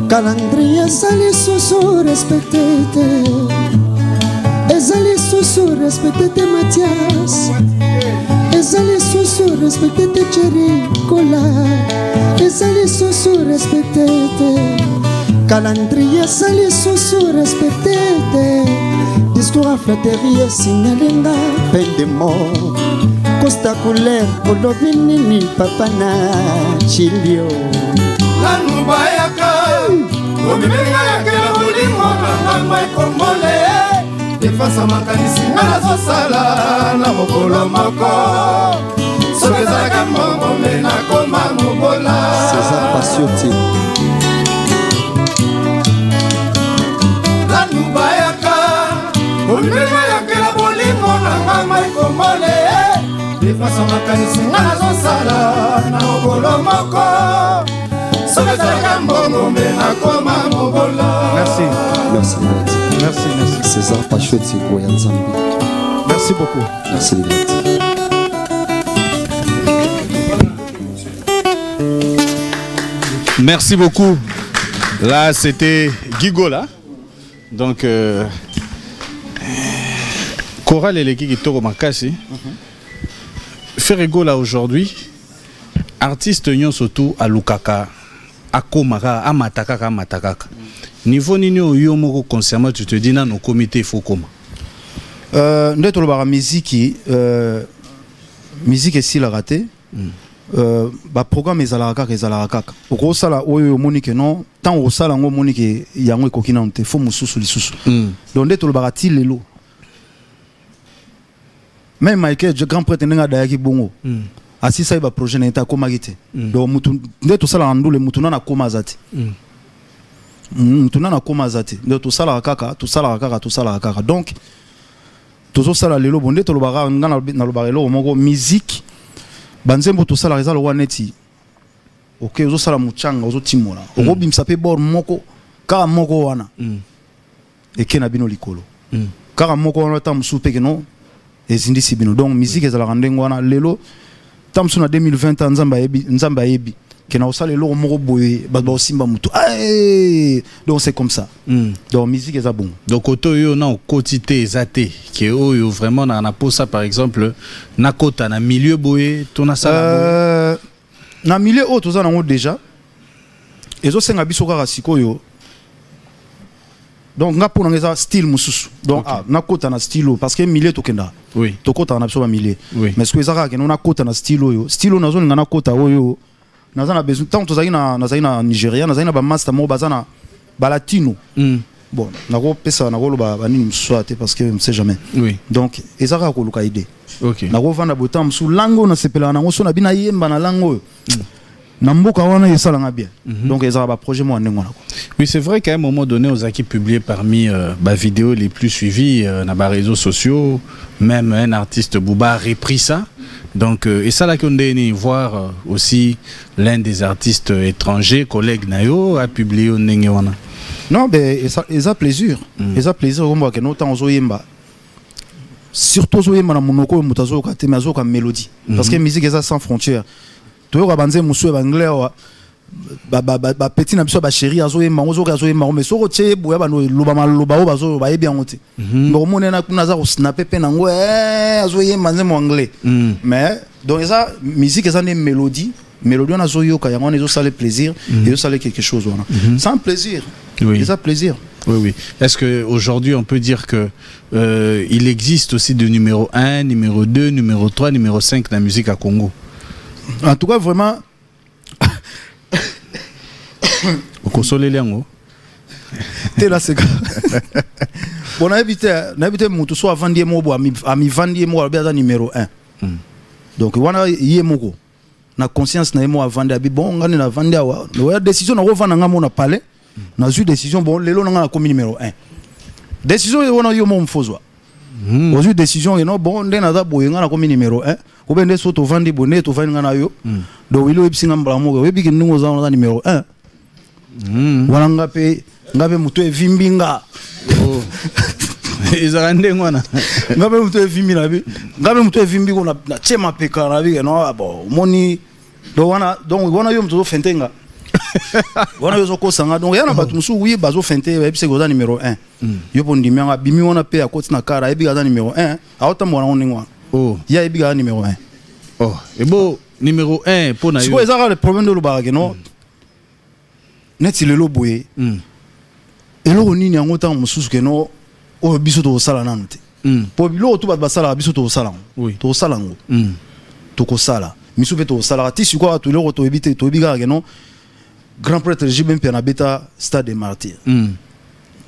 calendrier ezali susu respecte te ezali susu respecte te Mathias ezali susu respecte te Thierry Kola ezali susu respecte te calendrier ezali susu respecte te discours à flatterie signalenga peine de mort Costa Couleur olobi nini papa na chilio lanu bayaka omimelinga yakela bolingo nanga mai komole efasa makanisi nga nazosala na mokolo moko soki ezalaka mongombe nakoma mobola César Pasioti lanu bayaka omimelinga yakela bolingo nanga mai komole efasa makanisi nga nazosala na mokolo moko Merci. Merci, Merci, merci. César Pachueti Goyanzambi. Merci beaucoup. Merci, Ligrati. Merci beaucoup. Là, c'était Gigola. Donc, Choral et l'équipe qui Toro Makasi. Ferrego là aujourd'hui, artiste nyon surtout à Lukaka. Akomaka, amatakaka, amatakaka. Niveau nino yo moko concernant, tu te dis dans nos comités il faut comment? Nous avons musique musique est si la raté. Bah programme est à la kaka. Au sala oyo monique non, tant au sala ngo monique yango kokina onte fo mususu lisusu. Donc nous avons barati lelo. Même Michael, je grand prêtre n'enga dayaki bongo. Asi ça il va projet n'eta koma gite. Donc mutu ndeto sala andule mutu na koma zati. Mutu na koma zati. Donc tout sala kaka. Donc tout ça lelo bonde to lobara na lobarelo moko musique banzembo to sala reza lo waneti ok ozo sala muchanga ozo timola oko bimsa pe bor moko kaka moko wana eke na bino likolo kaka moko wana ta musu pe keno ezindisi bino donc musique ezala ndenge wana lelo ta musu na 2020 nzamba yebi kena osala lelo moko boye ba osimba mutu donc c'est comme ça donc musique eza bon donc auto yo na quotité ezate ke oyo vraiment na posa par exemple na kota na milieu boye to na sala na milieu auto za nango déjà ezo senga biso kaka sikoyo donc nga pour ngeza style mususu donc na kota na style parce que milieu to kenda oui to kota na biso ba milieu oui. mais ce que ezaka ke na kota na style oyo style na zo ngana kota oyo nazana besoin tant to na Nigeria nazana ba master mo bazana ba latino bon nako pesa nako lo ba nini mswate parce que on sait jamais oui donc ezaka ko luka idée OK nako vanda botam sous lango na sepela nango so na bina yemba na lango na mboka wana yesala nga bien donc ezaka ba projet mo ndengona ko oui c'est vrai qu'à un moment donné aux acquis publiés parmi ba vidéos les plus suivies na ba réseaux sociaux même un artiste Booba a repris ça. Donc, et ça là qu'on est voir aussi l'un des artistes étrangers, collègues Nayo, a publié au Nengewana. Non, mais ils ont plaisir. Ils ont plaisir au moins que nous temps zoyemba. Surtout zoyemba na monoko mutazo ka temazo ka mélodie. Parce que musique est sans frontières. Toi ka banze musu anglais ba petit na biso ba chéri azoyemba ozo ka zoyemba mais soko tie boya ba no loba maloba o bazo ba yebi angote. Ngo mona na kuna za ko snapper pe nango azoyemba nzemo anglais. Mais donc ça musique ça une mélodie on a zoyo ka yango ezo sale plaisir et ezo sale quelque chose wana. Sans plaisir. Oui. Ça plaisir. Oui, oui. Est-ce qu'aujourd'hui, on peut dire que il existe aussi de numéro 1, numéro 2, numéro 3, numéro 5 dans la musique à Congo? En tout cas, vraiment... Au consolé l'ango. T'es là, c'est... Bon, on a évité mon tout soit vendier mon bois, à mi vendier mon bois numéro 1. Donc, on a yé mon na conscience na mo vendre bon on a vendre wa décision na revendre nga mo na palais na eu décision bon lelo na comme numéro 1 décision on a yo mo mfozwa on eu décision et non bon ndena za boye nga na comme numéro 1 ko bende so to vendre bonne to vendre nga na yo do wilo epsinga mbala mo webi kinungo za numéro 1 wana ngape muto evimbinga ezarande ngwana ngabe muto evimbi na bi ngabe muto evimbi ko na chema peka na bi no bon moni do wana donc wana yo muto fentenga wana yo ko sanga donc yana batu musu wi bazo fente ebise ko za numéro 1 yo pondi mianga bimi wana pe akoti na kara ebi ga numéro 1 autant mwana oningwa oh ya ebi ga numéro 1 oh et bon numéro 1 pour na yo c'est quoi ça le problème de l'obara non neti lelo boye elo nini yango ta mususu ke no o biso to sala nanu te po bilo to ba sala biso to sala oui to sala ngo to ko sala misu pe to sala ti su ko to le to ebite to biga ke no grand prêtre Jibem pe na beta stade des martyrs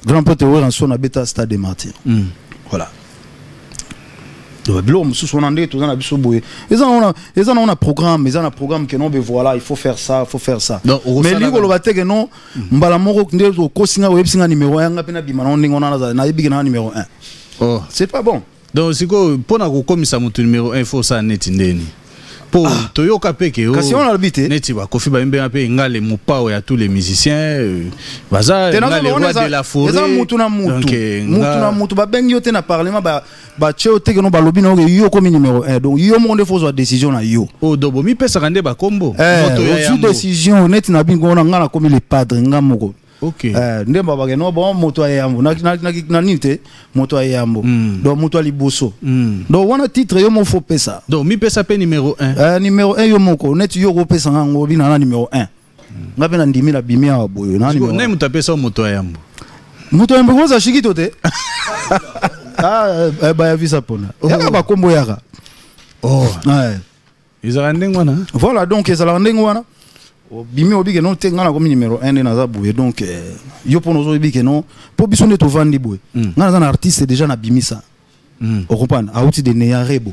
grand prêtre Oran so na beta stade des martyrs voilà do bilo mususu na ndé to na biso boye eza on a programme que non ben voilà il faut faire ça mais li ko lo bateke non mbala moko ndé ko singa websinga numéro 1 ngapena bima na ndingo na yebi na numéro 1 oh c'est pas bon donc siko pona ko komisa mutu numéro 1 faut ça neti ndeni po toyoka peke kasi on habité neti ba kofi ba mbe pe ngale mupao ya tous les musiciens baza ngale roi de la forêt eza mutu na mutu ba bengi yote na parlement ba cheo teke no ba lobi na yo comme numéro 1 donc yo monde faut décision na yo oh dobo mi pesa kande ba kombo moto décision neti na bingo na ngala comme les padres ngamoko OK ndemba ba no bon moto ayambo na nite moto ayambo donc moto liboso donc wana titre yo mo faut pesa donc mi pesa pe numéro 1 numéro 1 yo moko net yo ko pesa ngo bina na numéro 1 ngabe na ndimi la bimia boyo na numéro na muta pesa moto ayambo ko za shikito te ba ya visa pona ya ba kombo yaka oh izarande ngwana voilà donc ezalande ngwana bimi obi ke non te ngana comme numéro 1 na za boye donc yo pono zo obi ke non po biso ne to vandi boye ngana za na artiste déjà na bimisa o comprendre a outil de Neyarebo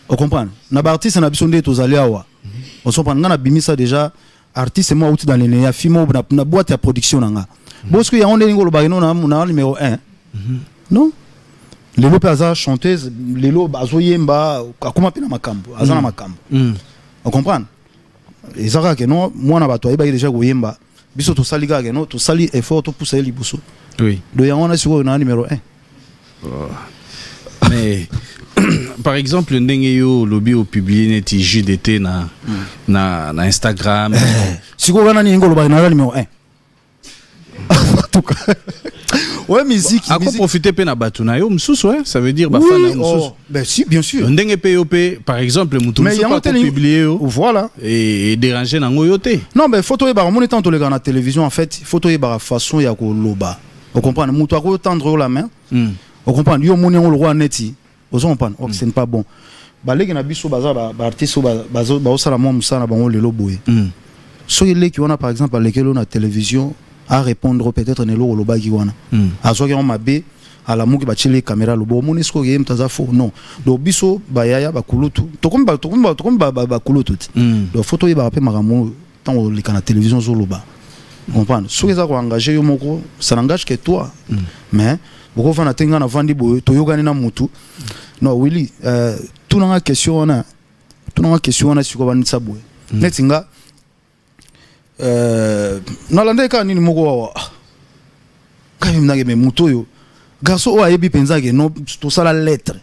o comprendre na ba artiste na biso nde to zali awa on comprendre ngana bimisa déjà artiste moi outil dans les Neya fimo na boîte ya production nga parce que ya on ndengo lo ba non na numéro 1 non lelo pe aza chanteuse lelo bazoyemba akoma pe na makambo aza na makambo on comprend ezaka ke non mwana bato ayeba déjà koyemba biso to sali kaka non to sali effort to pousser libuso oui do yango na siko na numéro 1 mais par exemple ndenge yo lobi au publier neti JDT na Instagram siko kana ni ngolo ba na numéro 1 en tout cas ouais musique à quoi profiter pe na batuna yo msusu ouais ça veut dire ba fan na msusu ben si bien sûr ndenge pe yo pe par exemple mutu msusu pas publier yo voilà et déranger na ngo yote non ben photo e ba mon temps to le gars na télévision en fait photo e ba façon ya ko loba on comprend mutu ko tendre la main on comprend yo mon ngo le roi neti on comprend ok c'est pas bon ba leki na biso baza ba artiste ba osala mo musana bango lelo boye so ile ki on a par exemple lekelo na télévision à répondre peut-être nelo loba ki wana azoki on mabe ala muki ba chile caméra lobo moni sko game taza fo non do biso ba yaya ba kulutu tokomba ba kulutu do photo ye ba pe maramo tant le kana télévision zo loba comprendre so eza ko engager yo moko ça n'engage que toi mais boko fana tenga na vandi boy to yogani na mutu non Willy tout na question na siko ba nitsa boy netinga nalande ka nini moko wa quand même me muto yo garçon o ayebi penza ke no to sala lettre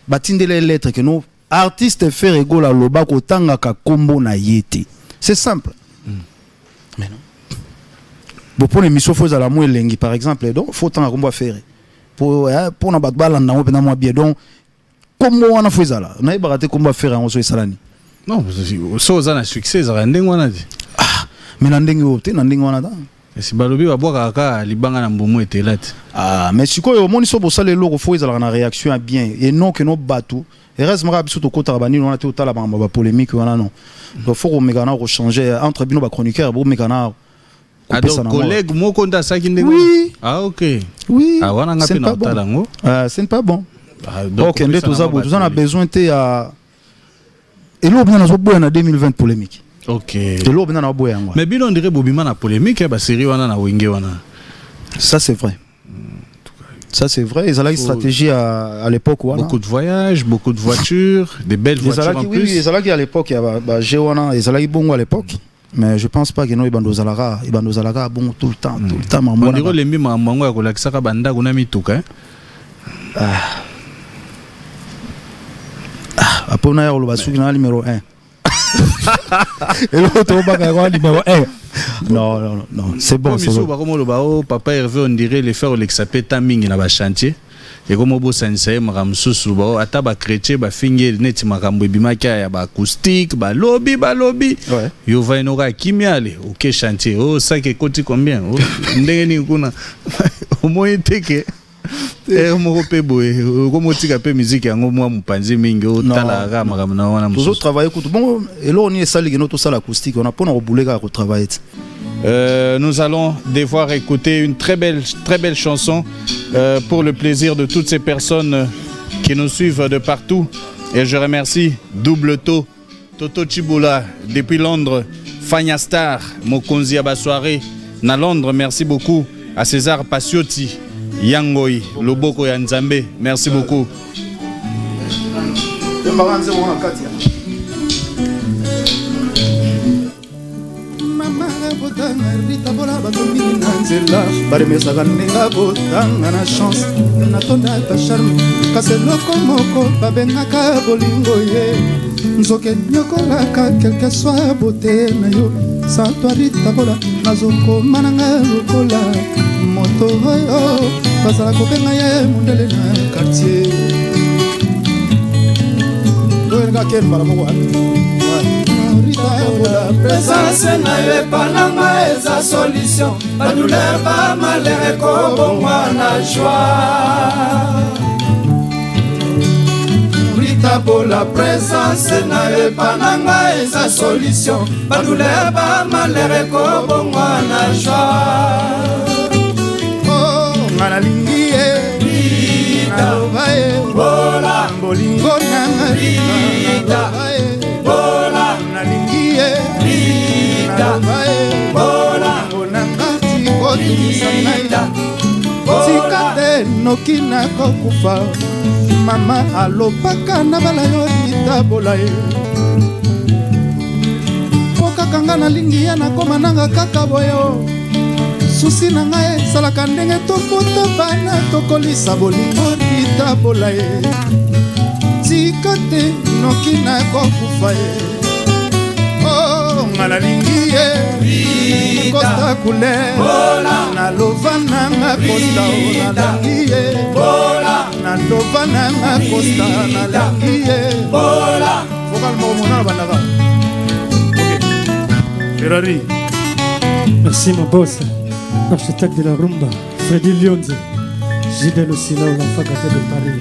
batinde les lettres que no artiste faire ego la loba ko tanga ka kombo na yete c'est simple mais non bon pour l'émission faut à la mo elengi par exemple donc faut tanga kombo faire pour na batbala na mo moi bien donc kombo wana faut ezala na ibaraté kombo faire en so esalani non so za na succès za ndenge wana di mais na ndenge o te na ndenge wana da si balobi ba boka ka libanga na mbomo etelate mais sikoyo moni so bosala eloko faut ezala na réaction bien et non que no bateau et reste mara biso to kota bani on a tout la ba polémique wana non donc faut qu'on mekana ko changer entre bino ba chroniqueur bo mekana donc collègue moko nda saki ndenge oui ah OK oui ah wana ngapi na talango c'est pas bon donc ndé to za bo to na besoin te à et l'autre na zo boya na 2020 polémique OK. Mais bien on dirait bobima na polémique ba série wana na wenge wana. Ça c'est vrai. Ça c'est vrai, ils ont la stratégie à l'époque wana. Beaucoup de voyages, beaucoup de voitures, des belles voitures en plus. Oui, ils ont à l'époque il y a ba Jewana, ils ont bon à l'époque. Mais je pense pas que no ibando zalara bon tout le temps maman. On dirait les mi mamango ya kolakisaka banda kuna mituka. Apona ya loba suki na numéro 1. Et l'autre numéro 1. Non, c'est bon, c'est bon. Papa Hervé, on dirait les faire l'exapé taming na ba chantier. Et comme au sensei maramsusu ba ata ba chrétien ba finge neti makambo bimaka ya ba acoustique ba lobby ouais. Yo va inoka kimiale OK chantier oh ça que coûte combien oh ndenge ni kuna au moins teke moko pe boye comme tika pe musique yango mwa mupanzi mingi o tala ga makambo na wana mususu toujours travailler tout bon et là on y est sali que notre salle acoustique on a pas on bouler à travailler. Nous allons devoir écouter une très belle chanson pour le plaisir de toutes ces personnes qui nous suivent de partout. Et je remercie Double Toto Chibula depuis Londres, Fanya Star, Mokonzi Abasoare, na Londres, merci beaucoup à César Passioti, Yangoi, Loboko Yanzambe, merci beaucoup. Rita bola batombi na nzela baremesaka ndenge botanga na chance natonda ta charme kasi eloko moko babengaka bolingo ye nzoke nyokolaka quelque soit beauté na yo sans toi Rita bola nazokoma nanga lokola moto oyo bazala kobenga ye mondele na quartier oyenga ken mbala moko la présence na epananga eza solution ba douleur ba malheur ekobongwa na joie Rita pour la présence na epananga eza solution ba douleur ba malheur ekobongwa na joie oh ngana lingi Rita bola bolingo na Rita bola Rita, bola, bonangati kotumisa ngai tika te noki nakokufa mama alobaka na bala yo litabola ye po kaka nga nalingi ya nakoma nanga kaka boyo susi na ngai esalaka ndenge tokotobana tokolisa bolingo litabola ye tika te noki nakokufa ye nga nalingi ye kosta kule naloba nanga kosta nalingi ye naloba nanga kosta nalingi ye vocal mormonal bandaka Ferrari. Merci mon boss, architecte de la rumba, Freddy Lyonze, Gidel Osila, l'enfant gâté de Paris.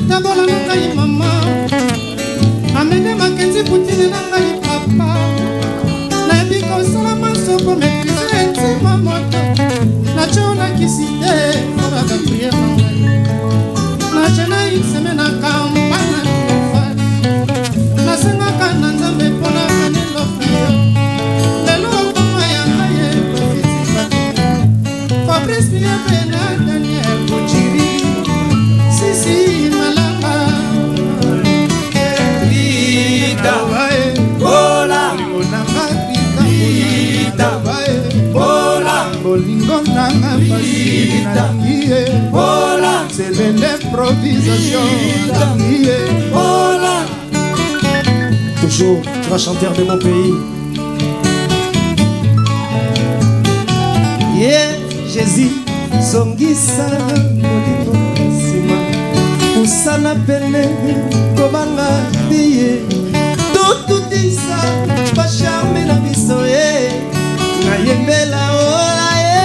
Tabola na ngai mama amene makenzi putine na ngai papa nayebi kosala masoko maîtrise ntima moto naconakisi te obaka priere na ngai najena iseme na kampana tofali nasengaka na nzambe mpona kanelofio lelo okoma ya ngai ekofiti Fabrice Biebe na Daniel Bojiri Sisi malanga Rita Bola Rita Bola Bolingo nanga Rita Bola c'est l'improvisation Bola. Toujours grand chanteur de mon pays. Yeah, Jésus Songisa Bolingo Sima Usana pele Kobanga Biye Tututisa Bashame na biso ye Nayembela ola ye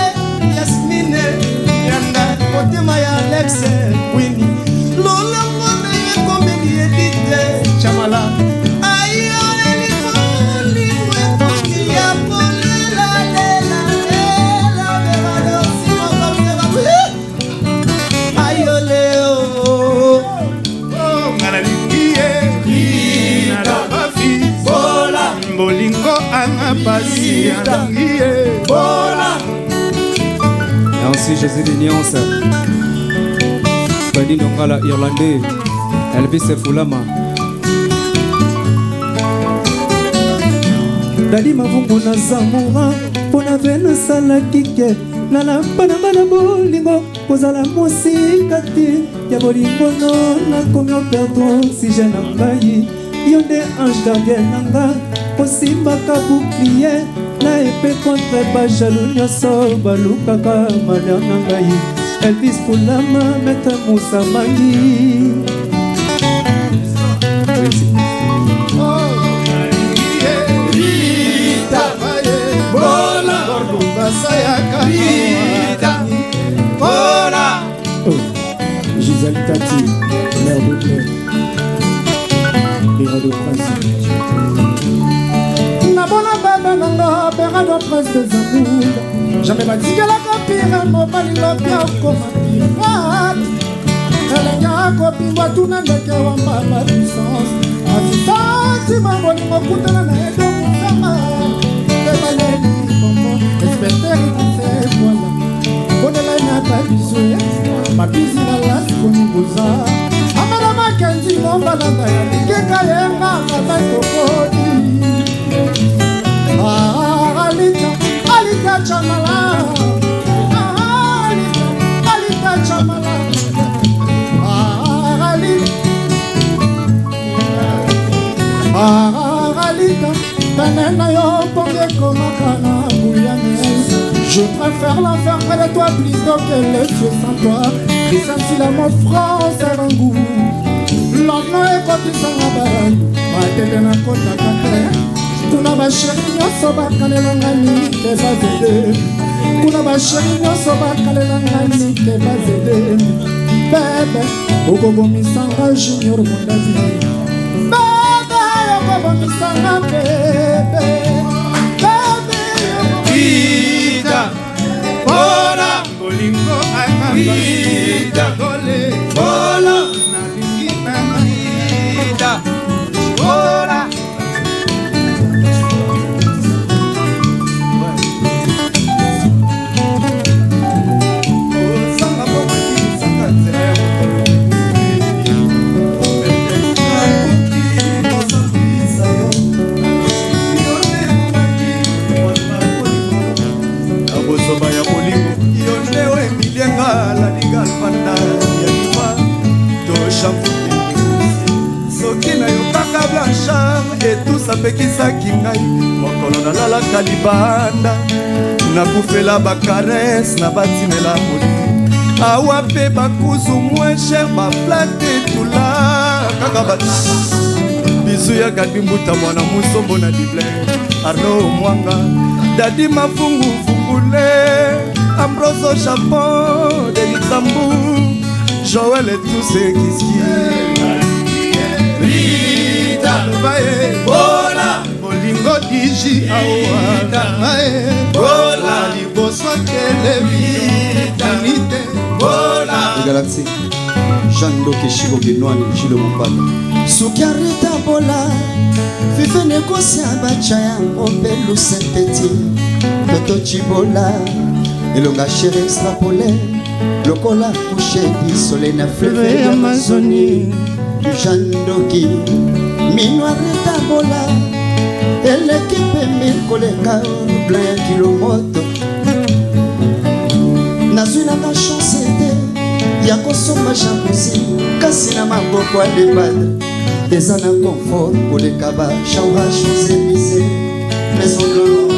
Yasmine Yanda Kotema ya Alexe Winnie Lola Mwane Komedi Edite Chamala Ayo Eliko Liwe Koki ya Polela Lela Lela Verado Simo Komeba Ayo Leo Bolingo anga pasi adangiye Bola. Et ensuite Jésus de Nyonsa Bani Nongala Irlandais Elvis Fulama Dali mavungu na zamura Pona vena sala kike Nala bana bolingo Kozala mosika te Ya bolingo no Na komyo perdon Si jena mbayi Yonde ange gardien nanga Posimbaka bouclier Na épée contre bajalou nyonso balukaka malheur na ngai Elvis Fulama Maître Moussa Mangi Rita Bola Sayaka Rita Bola Gisèle Tati, mère de Claire, Béra de Prince. Nabona baba nanga Béra de Prince de Zamboula Jamais batikelaka pire mobali lopia okoma pirate Elenya kopingwa tuna ndeke wa mama puissance Asisati mabolingo kutana na edo kusama Ebaleli kombo Espeteri kuse kwala Kodela nyata bisoye Mabizi na lasi kunibuza Amara makenzi ngomba nanga ya Likeka yenga kabaito kodi Alita chamala Alita chamala Alita Tanena yo ponge komakana Je préfère l'enfer près de toi plutôt que les cieux sans toi Christian Sila mon France est un goût L'homme est côté sans la baragne Ma tête n'a côté à côté Kuna basheri nyonso bakalela ngani ke bazele Kuna basheri nyonso bakalela ngani ke bazele Bebe okobomisanga Junior Mondazi Bebe okobomisanga bebe Rita Bola Bolingo Rita Bola Rita Bola apekisaki ngai mokolo nalalaka libanda nakufela bakarese na batimela moli awa mpe bakuzu moins cher baplate tula kaka bizu ya kadimbuta mwana musombo na dible Arno Mwanga Dadi Mafungu Fungule Ambroso Japon de Luxembourg Joël et tous ceux qui skient Rita Vae Bola Bolingo Diji Awa Vae Bola Liboso Kelevi Nite Bola Galaxy Jando Keshigo Benoani Chilo Mopala Sukiarita Bola Vive negocia bachaya Opelu Saint-Petit Toto Chibola Elonga chéri extrapolé Lokola couché du soleil na fleuve Amazonie Du Jandoki Minuarita Bola Elekipe Milkoleka Blanc Kilomoto Nazuna ka chance Yako soma jalousie Kasi na maboko alebada Des années de confort pour les cabas, Chaura, Champs-Élysées, Maison d'Or,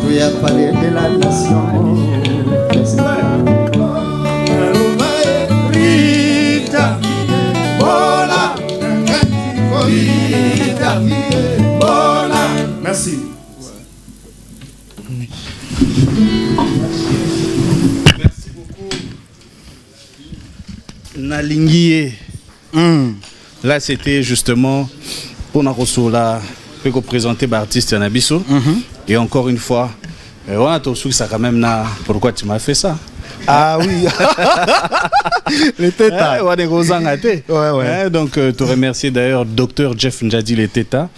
tu as parlé de la nation. Rita, Bola, Rita, Bola. Merci. Merci beaucoup. Nalinguié. Là, c'était justement pour Narosola, pour présenter l'artiste Nabiso. Et encore une fois, on a tout ça quand même. Pourquoi tu m'as fait ça? Ah oui. Les tétas. Donc, te remercier d'ailleurs Dr Jeff Njadi les tétas.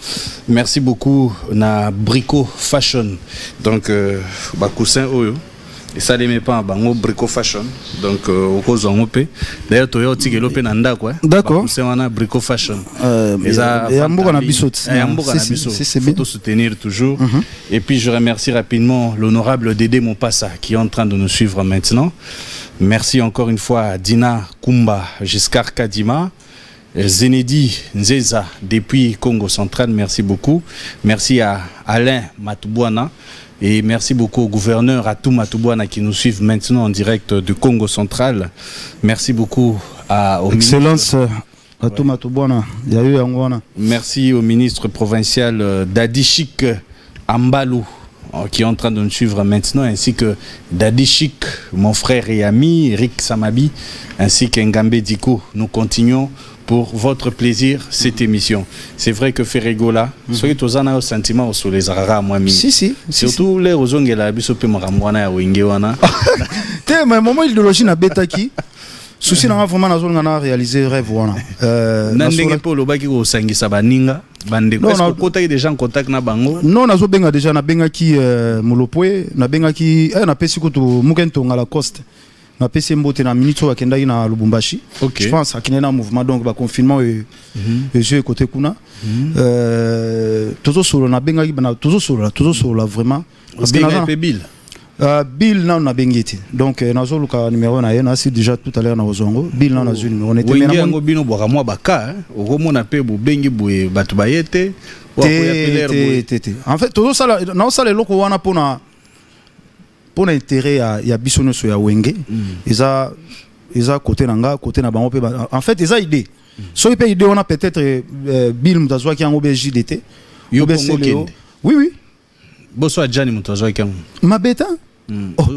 Merci beaucoup na Brico Fashion. Donc, Bakoussin Oyo. Et ça les met pas en bango Brico Fashion. Donc au cause en OP. D'ailleurs Toyo Tigelo Penanda quoi. D'accord. C'est un Brico Fashion. Et Ambour na Bissot. Et Ambour na Bissot. C'est bien. Faut soutenir toujours. Et puis je remercie rapidement l'honorable Dédé Mopassa qui est en train de nous suivre maintenant. Merci encore une fois à Dina Kumba, Giscard Kadima, Zenedi Nzeza depuis Congo Central. Merci beaucoup. Merci à Alain Matubouana. Et merci beaucoup au gouverneur Atou Matubouana qui nous suivent maintenant en direct du Congo Central. Merci beaucoup au Excellence Atou Matubouana. Merci au ministre provincial Dadishik Ambalou qui est en train de nous suivre maintenant, ainsi que Dadishik, mon frère et ami, Eric Samabi, ainsi qu'Engambe Diko. Nous continuons pour votre plaisir cette émission. C'est vrai que Ferregola, soyez tous en sentiment sur les arara moi si surtout les ozongela bisope maramwana ya wengewana. Té mais moment idéologie na betaki. Souci na vraiment na zone na réaliser rêve wana. Nandenge po lobaki ko sangisa baninga bande ko est-ce que kota des gens en contact na bango? Non nazo benga déjà na benga ki molopwe na benga ki na pesi ko to mukento ngala coste. Na PC Mbote na minute akenda na Lubumbashi. Je pense qu'il y a un mouvement donc ba confinement et je côté kuna. Toujours sur na benga toujours sur la vraiment parce que na Bill. Bill na bengiti. Donc nazo luka numéro na yena c'est déjà tout à l'heure na ozongo. Bill na zone on était même ngo bino boka moi baka okomona pe bo bengi boye batu bayete wa en fait toujours ça na ça les loko wana pona pour l'intérêt il y a bisono sur ya wenge eza côté nanga côté na bango en fait eza idée so il peut idée on a peut-être Bill mutazwa ki yango BJDT yo bongo oui boso ajani mutazwa ki yango mabeta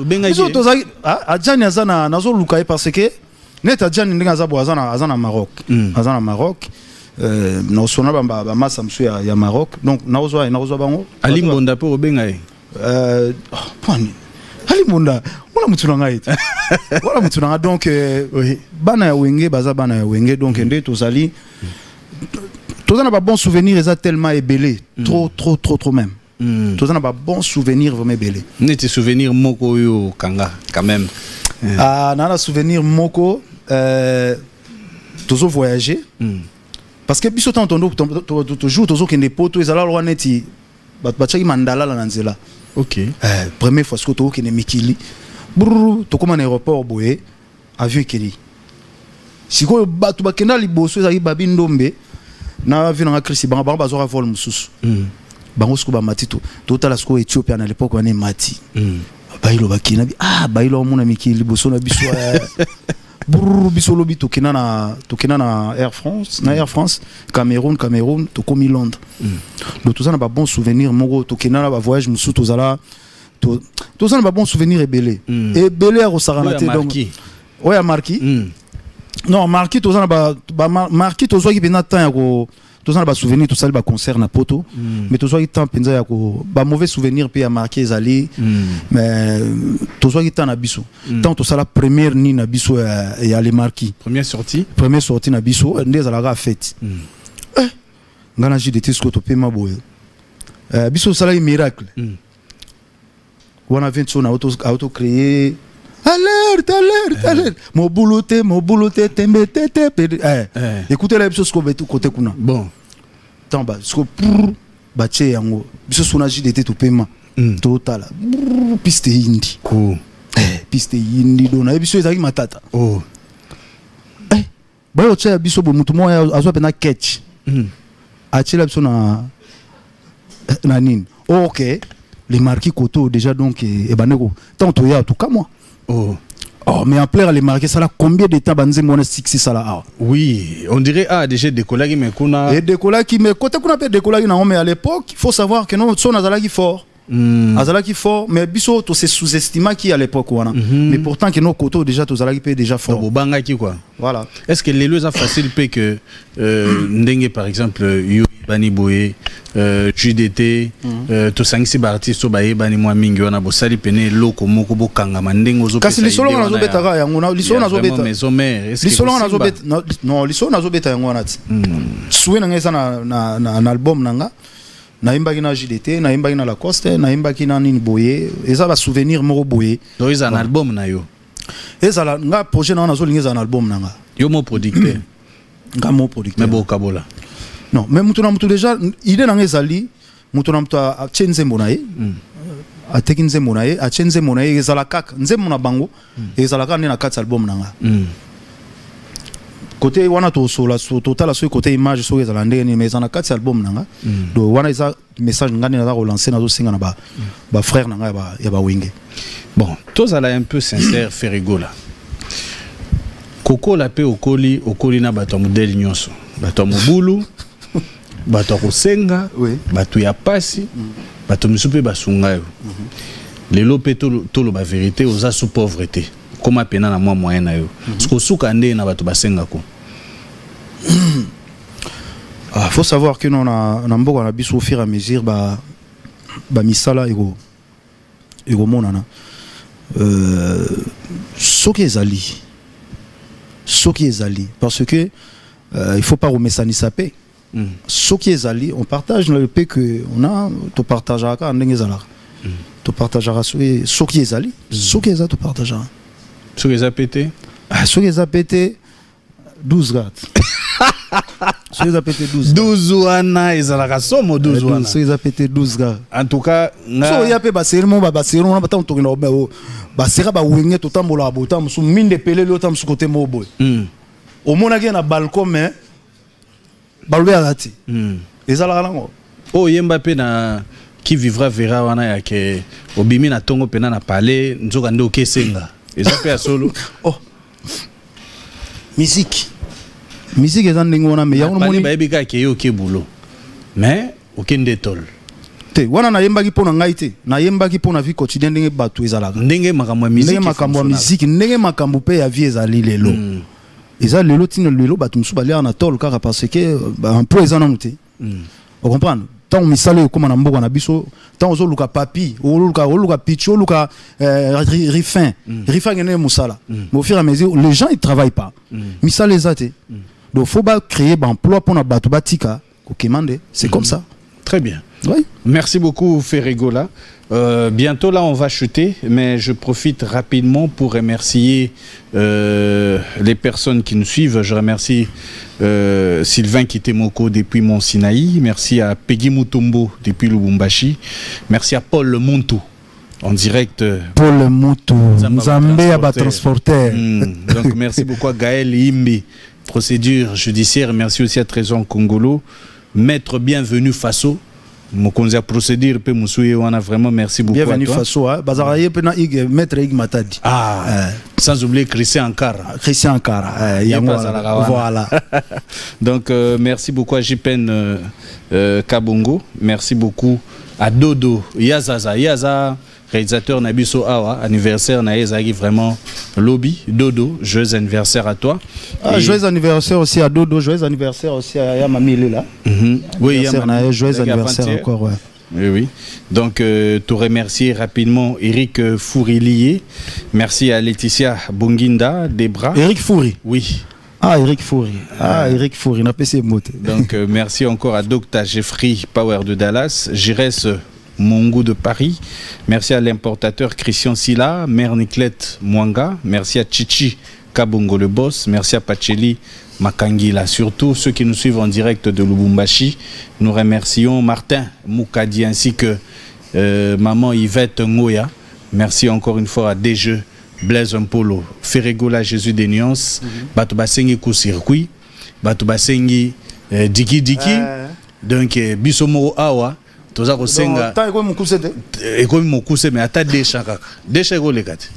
benga zo tozaki ajani azana nazo luka parce que net ajani ndinga zabo azana Maroc na sona ba massa msu ya Maroc donc nazo bango Ali Mbonda pe obenga point Ali Mbonda wala mutunanga ite wala mutunanga donc bana ya wenge baza bana ya wenge donc ndé tozali tozana ba bon souvenir eza tellement ébélé trop même tozana ba bon souvenir vraiment ébélé neti souvenir moko yo kanga quand même nana souvenir moko tozo voyager parce que biso tantondo toujours tozo kende poto ezala lwa neti batchaki mandala la nzela. OK. Première fois que tu es Mikili, tu comme un aéroport boé, avion Kili. Si tu as bakena liboso ezali babindombe, na vu na Chris bango bazora vol mususu bango siko ba matito tota la siko Ethiopia na l'époque on est mati bailo bakina bailo mona mikili boso na biso brrr biso lobi tokina na Air France Cameroun to komi Londres donc tout ça na ba bon souvenir moko tokina na ba voyage mususu tozala tout ça na ba bon souvenir ebele à Rosaranate donc ouais à Marquis non Marquis tout ça na ba Marquis to zo ki pena temps ya ko tout ça na ba souvenir tout ça ba concert na poto mais tout ça ki temps penza ya ko ba mauvais souvenir pe ya Marquis ezali mais tout ça ki temps na biso tant tout ça la première ni na biso ya les Marquis première sortie na biso ndeza la fête ngana JDT sko to pe maboye biso sala miracle on a 20 na auto créé alerte mon bouloté tembete écoutez la biso sko betu côté kuna bon tant ba sko pour bache yango biso sona JDT to pema total piste indi piste indi dona biso ezaki matata ba yo tsa biso bo mutu mo azwa pena catch achela biso na nini OK les Marquis Koto déjà donc et baneko tant to ya tout cas moi mais en plein les Marquis ça là combien de temps banze mona 6 ça là oui on dirait déjà décollagi mais kuna et décollagi mais côté kuna peut décollagi na mais à l'époque il faut savoir que non son azalaki fort azalaki fort mais biso to se sous-estima qui à l'époque wana mais pourtant que nos Koto déjà to azalaki peut déjà fort bobangaki quoi voilà est-ce que les lieux a facile peut que ndenge par exemple Bani Boye JDT to sangisi ba artiste to baye bani mwa mingi wana bo sali pene loko moko bo kanga mandengo zo kasi lisolo na zo beta ga yango na lisolo na zo beta lisolo na zo beta non lisolo na zo beta yango na ti souwe na ngesa na album nanga na imbaki na JDT na imbaki na Lacoste na imbaki na nini Boye eza ba souvenir moko Boye donc eza na album na yo eza la nga projet na zo lingeza na album nanga yo mo producteur nga mo producteur mais bo kabola non mais mutu déjà idée na ngezali mutu na mutu a chenze monaye a tekinze monaye a chenze monaye ezala kaka nzemo na bango ezala kaka na 4 album nanga côté wana to sola so total so côté image so ezala ndenge mais ezana 4 album nanga do wana eza message ngani na relancer na zo singa na ba frère nanga ya ba wenge bon tozala un peu sincère Ferrigola Koko la pe okoli na bato modèle nyonso bato mobulu bato kosenga bato ya pasi bato misupe basunga yo lelo pe tolo ba vérité oza sous pauvreté comme pena na moyen na yo parce suka nde na bato basenga ko faut savoir que non na mboko na biso au fur et à mesure ba misala ego monana soki ezali parce que il faut pas remettre ça ni sapé ce qui est ali on partage le paix que on a to partagera ka ndenge zala to partagera ce qui est ali ce qui est to partagera ce qui est pété ce qui est pété 12 gars ce qui est pété 12 wana ezala somo 12 wana ce qui est pété 12 gars en tout cas so ya pe ba serment ba serment na batam tokina ba sera ba wenge to tambola botam su minde pele lo tam su côté moboy au mona ke na balcon mais balbe alati ezala lango yemba pe na qui vivra verra wana ya ke obimi na tongo pena na palais nzoka ndo kesenga eza pe ya solo musique eza ndenge wana mais ya moni ba ebika ke yo ke boulot mais okende tol te wana na yembaki pona ngai te na yembaki pona vie quotidienne ndenge bato ezalaka ndenge makambo ya musique ndenge makambo pe ya vie ezali lelo eza lelo tino lelo bato musu balia na tol kaka parce que un peu ezana muté on comprend tant misale comme na mboka na biso tant ozo luka papi oluka picho luka rifin ngene musala mais au fur et à mesure les gens ils travaillent pas misale ezate donc faut pas créer emploi pour na bato batika ko kemande c'est comme ça très bien oui merci beaucoup Ferrigola. Bientôt là on va chuter, mais je profite rapidement pour remercier les personnes qui nous suivent. Je remercie Sylvain Kitemoko depuis Mont Sinaï, merci à Peggy Mutombo depuis Lubumbashi, merci à Paul Montou en direct. Paul Montou, Zambé à transporteur. Donc merci beaucoup à Gaël Imbi procédure judiciaire. Merci aussi à Trésor Congolo, Maître Bienvenu Faso. Mokonza procédure pe Moussoui, on a vraiment merci beaucoup. Bienvenue à toi. Faso, Bazaraye pena Maître Ig Matadi. Sans oublier Christian Ankara. Christian Ankara, voilà. Donc merci beaucoup à Jipen Kabongo, merci beaucoup à Dodo Yaza, réalisateur Nabiso Awa, anniversaire Naezagi, vraiment lobby. Dodo, joyeux anniversaire à toi. Joyeux anniversaire aussi à Dodo, joyeux anniversaire aussi à Yamami Lela. Oui, joyeux anniversaire encore. Ouais. Oui. Donc, te remercier rapidement Eric Fourilier. Merci à Laetitia Bonginda, Debra. Eric Fouri. Oui. Eric Fouri. Eric Fouri, n'a pas ces mots. Donc, merci encore à Dr. Jeffrey Power de Dallas, Jires Mongo de Paris. Merci à l'importateur Christian Silla, Mère Niclette Mwanga. Merci à Chichi Kabongo le boss. Merci à Pacheli Makangila. Surtout ceux qui nous suivent en direct de Lubumbashi. Nous remercions Martin Moukadi ainsi que maman Yvette Ngoya. Merci encore une fois à Desjeux, Blaise Mpolo, Ferregola Jésus des Nuances, Batubasengi Kou-Circuit, Batubasengi Diki Diki. Donc Bisomo Awa. Toza kosenga ekomi mokuse mais ata desha kaka desha ekolekati.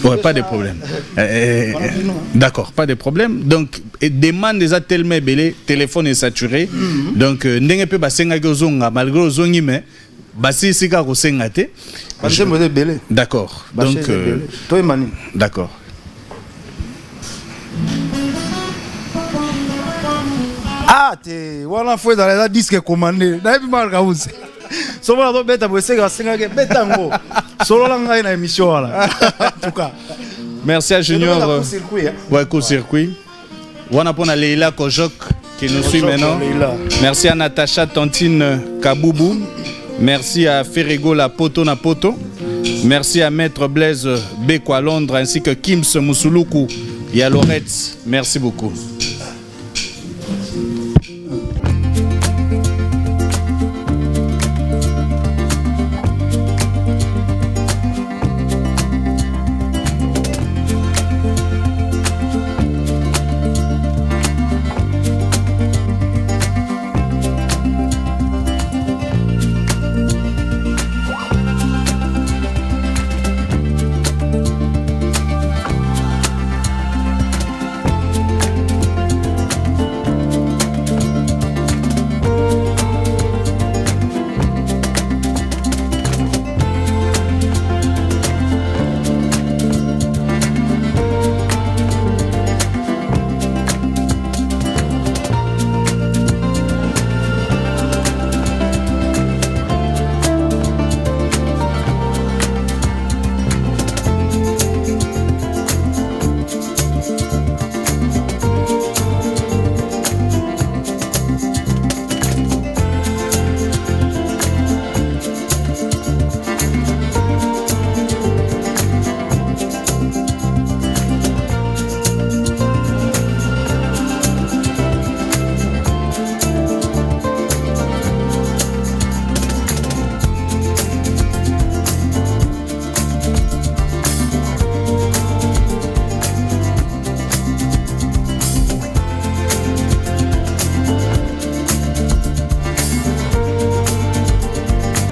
Ouais, pas de problème. D'accord, pas de problème. Donc demande déjà tellement belé, téléphone est saturé. Donc ndenge pe basenga kozonga malgré ozongi mais basi sika kosenga te. D'accord. Donc d'accord. Voilà, faut dans les disques commandés. D'ailleurs, marque aussi. Souvent, on doit mettre à cinq bétango. Solo l'angai na émission là. En tout cas. Merci à Junior. Ouais, co-circuit. On a pour Leila Kojok qui nous suit maintenant. Merci à Natacha Tantine Kaboubou. Merci à Ferrego La Poto na Poto. Merci à Maître Blaise Beko à Londres ainsi que Kims Moussouloukou et à Lorette. Merci beaucoup.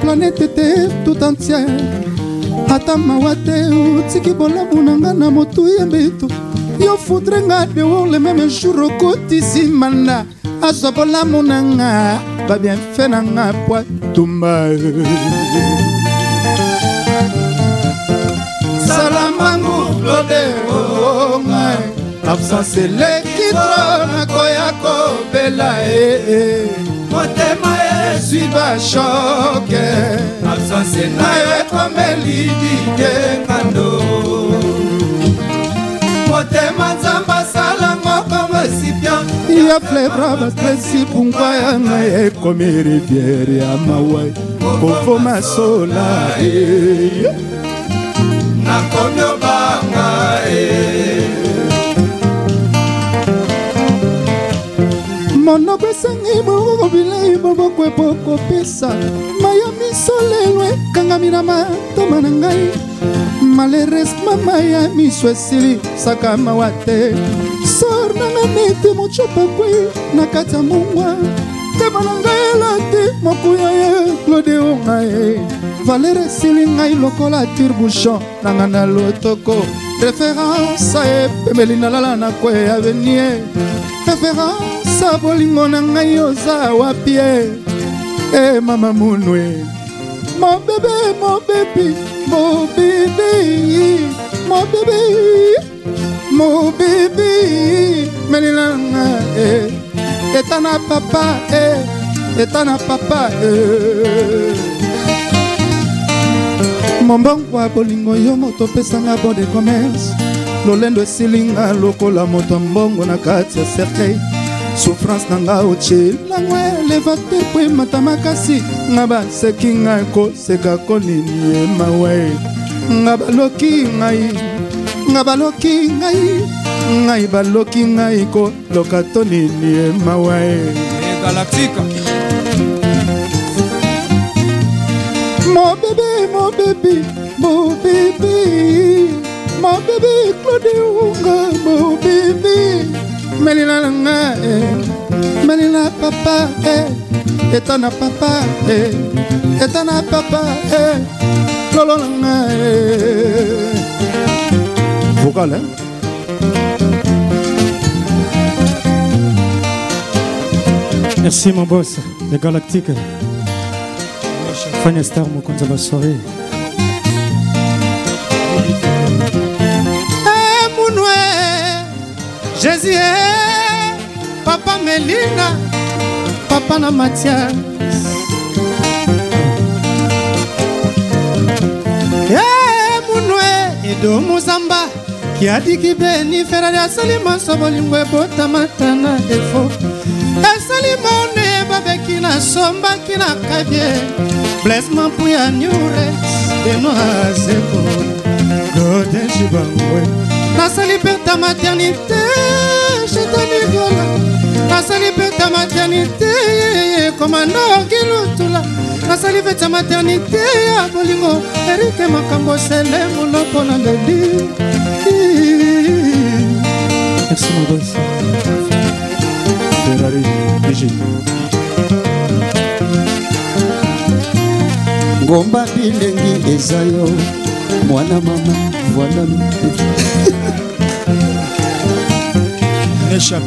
planète tout entière ata mawa te otiki bolamu na nga na motu ya mbeto yo foudre nga dewo le même jour okotisi manda azwa bolamu na nga babienfe na nga poitumba salamangu lode onga absence eleki tro nakoya kobela motema ezwi bashoke absence na yo ekomeli dikengando motema nzamba asalango komosipia ya flebra bastresi pungwa yanga ekomi riviere ya mawai kofoma sola nakomi obanga monoko esengi moko bilei boboko epoko pesa maya miso lelo ekangami na matoma na ngai malheureusement maya miso esili saka mawa te sor nanga neti mochopakwe na kati ya mongwa tema na ngai elati mokuya ye Claude onga ye valeur esili ngai lokola tire-bouchon nanga na lotoko référence epemeli nalala na kwe ya venie référence a bolingo na ngai oza wapi e mama munwe mon bébé mon bébé mon bébé mon bébé mon bébé melilanga etana papa etana papa mombongo wa bolingo yo moto pesanga bon de commerce lolendo esilinga lokola moto mbongo na kati ya cercueil souffrance nanga ochela ngwe levate pwe mata makasi nga baseki ngai koseka konini emawe nga baloki ngai ngai baloki ngai koloka tonini emawe Galactica. Mon bébé, mon bébé, mon bébé, mon bébé, Claude Onga, mon bébé. Melina nga, Melina papa, etana papa, etana papa, Lolo nga. Vocal, hein? Merci mon boss, les Galactiques. Fanya Star, mon compte de la soirée. Mounoué, Jésus, Papa Melina, Papa na Mathias. Mounoué, Edo Muzamba, qui a dit qu'il bénit Ferrari Salima Sobolimwe Botamatana Defo. Salimone babekina somba kina kabie blessement puya nyure enoazeko Golden Chibangwe na salipe ta maternité chetani gola na salipe ta maternité komanda kilutula na salipe ta maternité ya bolingo Erike makambo sele moloko na leli. Merci mon boss. Ferrari, Brigitte. Ngomba bilengi ezayo mwana mama voilà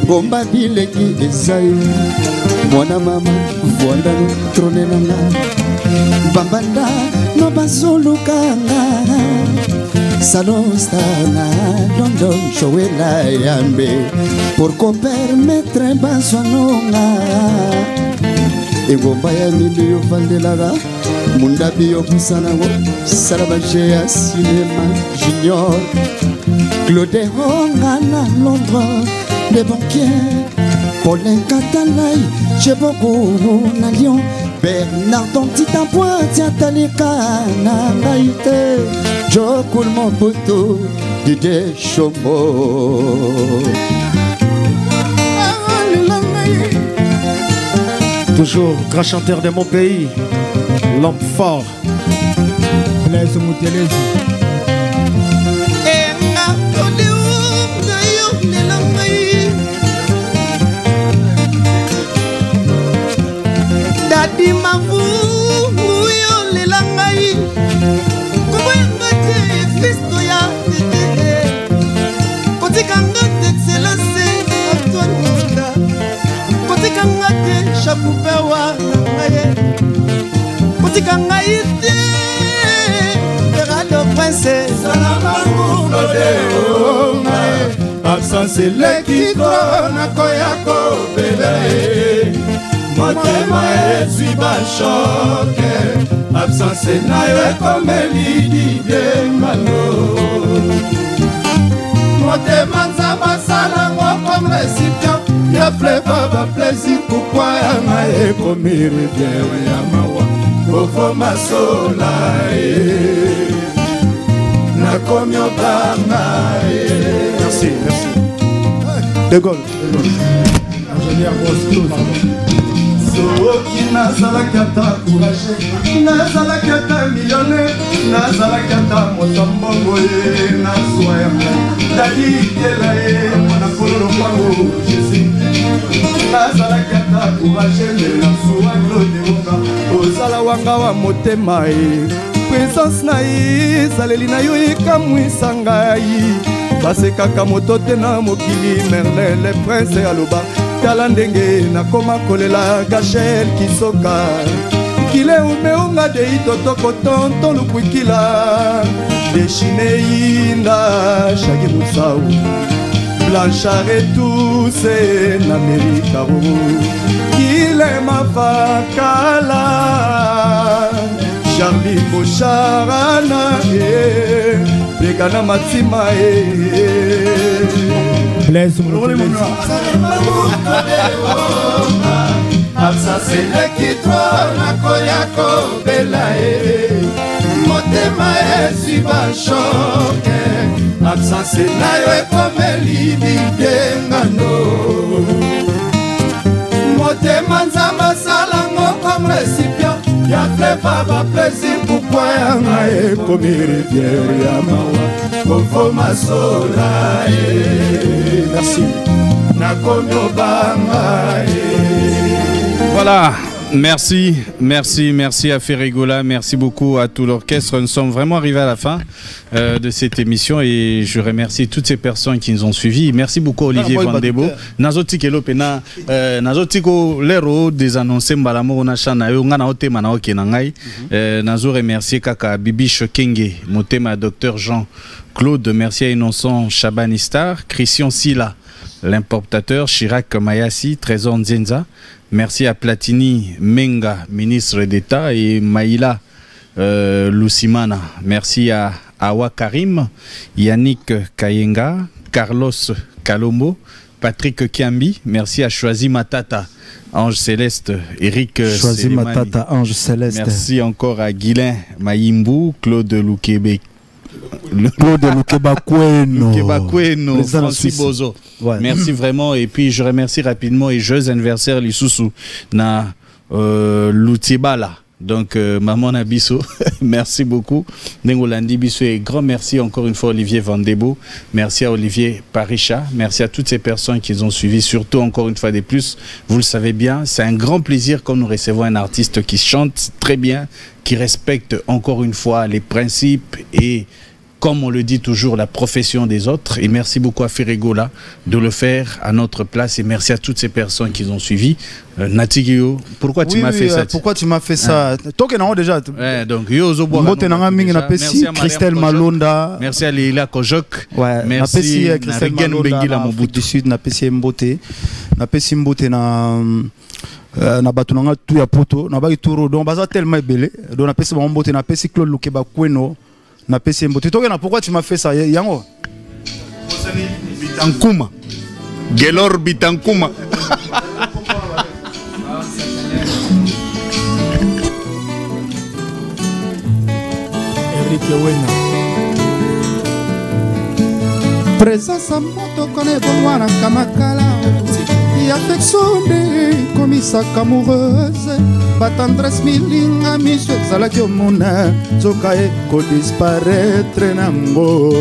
Ngomba bilengi ezayo mwana mama voilà trone nanga bambanda no bazolukanga salostana dondo showela yambe pour qu'on permettre bazwanonga engomba ya milio vandelaga munda bio kusanango sarabaje ya cinéma junior Claude Onga na Londres les banquiers Paulin Catalay j'ai beaucoup na Lyon Bernardon Titampoint Tiatalika na Maïté Jo Coulmon Poto Didier Chomo Toujours grand chanteur de mon pays, l'homme fort, Blaise Moutelezi. Dadi mavu yo lelangai Koboyanga te fisto ya Kotikanga te excellence Antoine Munda Kotikanga te chapupewa nangaye Kotikanga ite Ferrado Prince Salama Claude Onga Absence lekiko nakoyako bele Motema ezwi bashoke Absence na yo ekomeli didemano Motema nzamba salango comme récipient Ya fleva ba plaisir pourquoi yanga ekomi rivière ya mawa Kofo masola Nakomi obanga Merci, merci. De Gaulle. soki nazalaki ata courage nazalaki ata millionnaire nazalaki ata moto mbongo ye nazwa ya dalikela ye mwana kololo pango jésus nazalaki ata courage me nasuwa glodebonga ozala wanga wa motema ye présence na ye ezaleli na yo ekamwisa ngai basekaka moto te na mokili Merlin le prince aloba tala ndenge nakoma kolela Gachel Kisoka kile umeunga dei totoko tonto lukwikila deshine inda shage musau Blanchard et tous en Amérique kile mafakala Charlie Bocharana Pekana Matsima Blaise Absa seleki tro nakoyako bela motema esiba shoke Absa senayo ekomeli bidengano motema nzamba salango comme récipient ya fleva ba plaisir pourquoi yanga ekomi rivière ya mawa kofo masola merci nakomi obanga Voilà, merci à Ferregola, merci beaucoup à tout l'orchestre. Nous sommes vraiment arrivés à la fin de cette émission et je remercie toutes ces personnes qui nous ont suivis. Merci beaucoup Olivier Vandebo. Nazotiko pena nazotiko lero des annoncés mbalamo na chana yo ngana otema na okenangai. Nazo remercier kaka Bibi Chokenge, motema Dr Jean Claude, merci à Innocent Chabanistar, Christian Silla, l'importateur, Chirac Mayassi, Trésor Nzenza. Merci à Platini Menga, ministre d'État, et Maïla Lucimana. Merci à Awa Karim, Yannick Kayenga, Carlos Kalombo, Patrick Kiambi. Merci à Choisi Matata, Ange Céleste, Eric Choisi Matata, Ange Céleste. Merci encore à Guilain Maïmbou, Claude Loukébé. Claude Lukebakweno, Francis Bozo. Ouais. Merci vraiment. Et puis je remercie rapidement et joyeux anniversaire Lisusu na Lutibala. Donc Maman Nabiso, merci beaucoup. Nengolandi Biso et grand merci encore une fois Olivier Vandebo. Merci à Olivier Paricha. Merci à toutes ces personnes qui nous ont suivis. Surtout encore une fois de plus, vous le savez bien, c'est un grand plaisir quand nous recevons un artiste qui chante très bien, qui respecte encore une fois les principes et comme on le dit toujours, la profession des autres. Et merci beaucoup à Ferregola de le faire à notre place. Et merci à toutes ces personnes qui nous ont suivis. Natigio, pourquoi tu m'as fait ça? Pourquoi tu m'as fait ça? Toi qui n'as déjà. Donc, merci à Christelle Malonda. Merci à Leila Kojok. Merci à Christelle Malonda. Du Sud, merci Mbote. Merci Mbote na batu nanga tu ya poto na ba ituro donc baza tellement belé donc na pesi ba Mbote na pesi Claude Lukebakweno. Na PC Mbote. Pourquoi tu m'as fait ça? Yango Bitankuma. Gelor Bitankuma. Eric Wena. Présence à moto connaît Bonwana Kamakala. Y affection de commissaire amoureuse. Ba tendresse milinga miso ezalaki omona zoka eko disparaître nango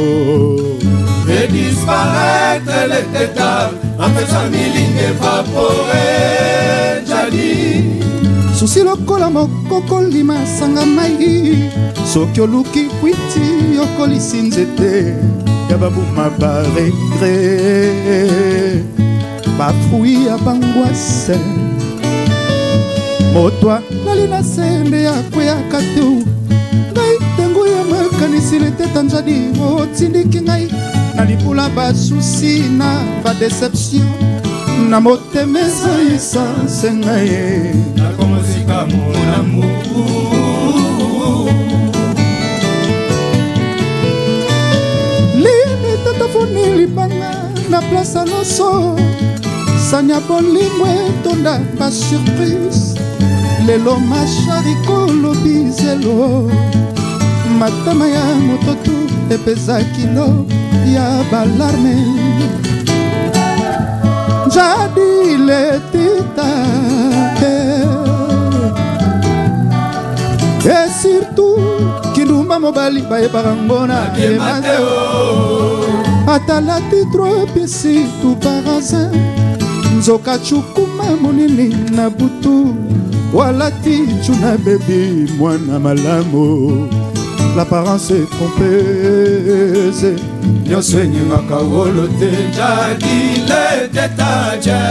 et disparaître le tétard apesa milinga évapore jadi susi lokola mokoko lima sanga mai soki oluki kwiti okolisi nzete ya babuma baregre bafrui ya bangwase Motwa nalina sende ya kweyaka tu ngai ntango ya makanisi leteta njadi otindiki ngai na libula basusi na badeception na motema ezoyisanse ngai nakomosika monamu lini tatafoni libanga na place nyonso sanya bolingo etonda basurprise lelo mashariko lobizelo matama ya mototu epeza kilo ya balarme Jadi letita. Et surtout, Kinduma Mobali Baye Barangona Mateo. Atalati trop pisi tout par hasard. Nzoka chukuma monini na butu. Walati chuna baby mwana malamu. L'apparence est trompeuse. Nyonso enyingaka wolo te jadi le detaje.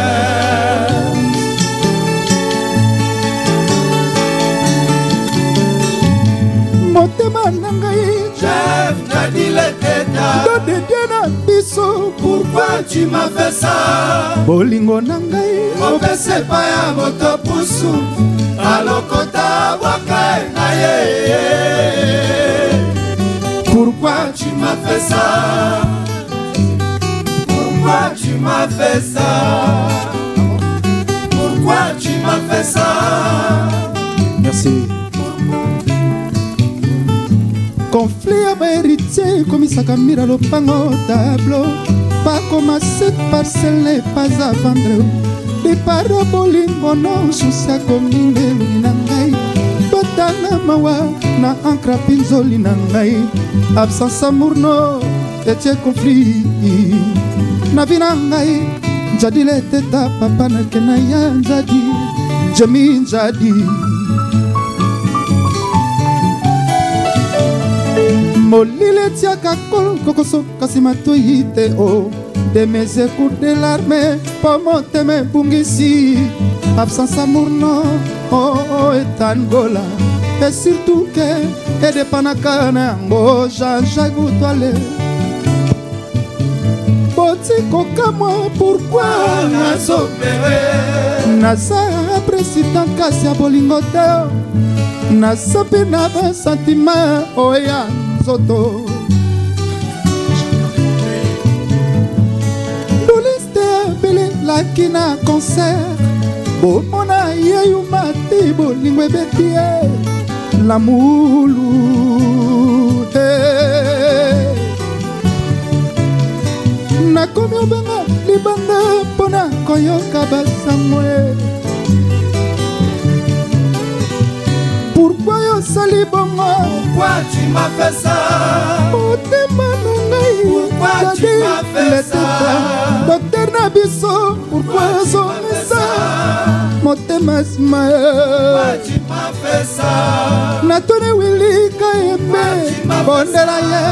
Motema nangai Chef jadi le detaje. Dode diena biso. Pourquoi tu m'as fait ça? Bolingo nangai Mopese pa ya moto pusu alokota waka na ye. Pourquoi tu m'as fait ça? Pourquoi tu m'as fait ça? Pourquoi tu m'as fait ça? Merci. Conflit à héritier comme ça camira le pango tableau. Pas comme à cette parcelle n'est pas à vendre. Des paraboles non souci à combiner l'inangai. Batana mawa na ankra pinzoli nangai. Absence amour no et conflit. Na vinangai jadi le teta papa na kenaya jadi jami jadi. Molile tiaka kol kokoso kasimato yite o. De mes écoutes de l'armée pour monter mes bungisi. Absence amour no oh et Angola. Et surtout que et de panakana ngo Jean-Jacques Boutoualé. Botiko kama pourquoi Nas opéré Nasa président Kassia Bolingo teo. Nasa pena sentiment oya zoto. La kina concert Bomona yeyu mati bolingwe betie La moulu Na komyo benga libanda pona koyoka basamwe. Pourquoi yo sali bongo? Pourquoi tu m'as fait ça? Pourquoi tu m'as fait ça? Docteur Nabiso, pourquoi so ça? Motema Ismaël. Pourquoi tu m'as fait ça? Natone Willy Kayembe Bondela ye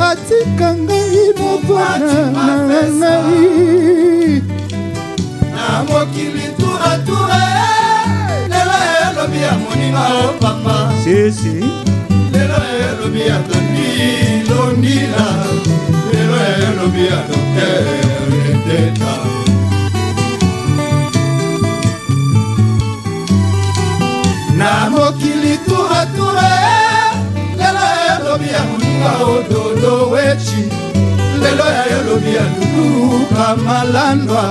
Atikanga inobana nangai. Na mokili tura tura Lelo elobi ya moninga o papa. Si Lelo elobi ya Toni Londila. Lelo elobi ya Docteur Teta. Na mokili tura tura Lelo elobi ya moninga o dodo wechi. Lelo elobi ya Dudu Kamalandwa.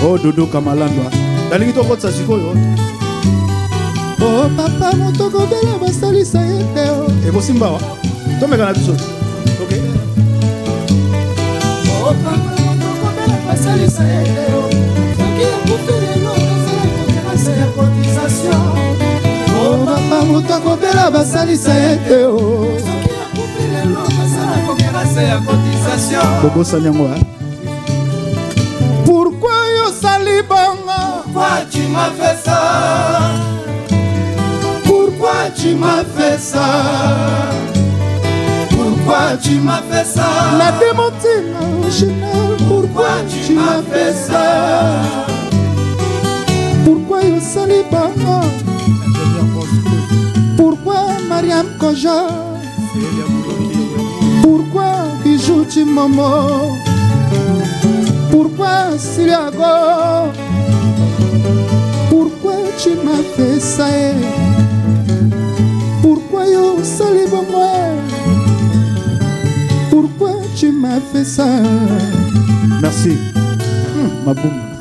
Oh Dudu Kamalandwa. Dalingi to kotsa sikoyo. Oh papa motoko bela basalisa yete o. Ebo simbawa. Tomeka na biso. Okay. Oh papa motoko bela basalisa yete o. Soki akufile no kasala kongerase ya cotisation. Oh papa motoko bela basalisa yete o. Soki akufile no kasala kongerase ya cotisation. Bobo sanyango ha. Pourquoi yo sali bongo? Pourquoi tu m'as fait ça? Pourquoi tu m'as fait ça? Pourquoi tu m'as fait ça? La démontina original. Pourquoi tu m'as fait ça? Pourquoi yo sali bongo? Pourquoi Mariam Koja? Pourquoi Bijou Chimomo? Pourquoi Siliago? Pourquoi tu m'as fait ça? Pourquoi yo sali bongo? Pourquoi tu m'as fait ça? Merci. Ma boum.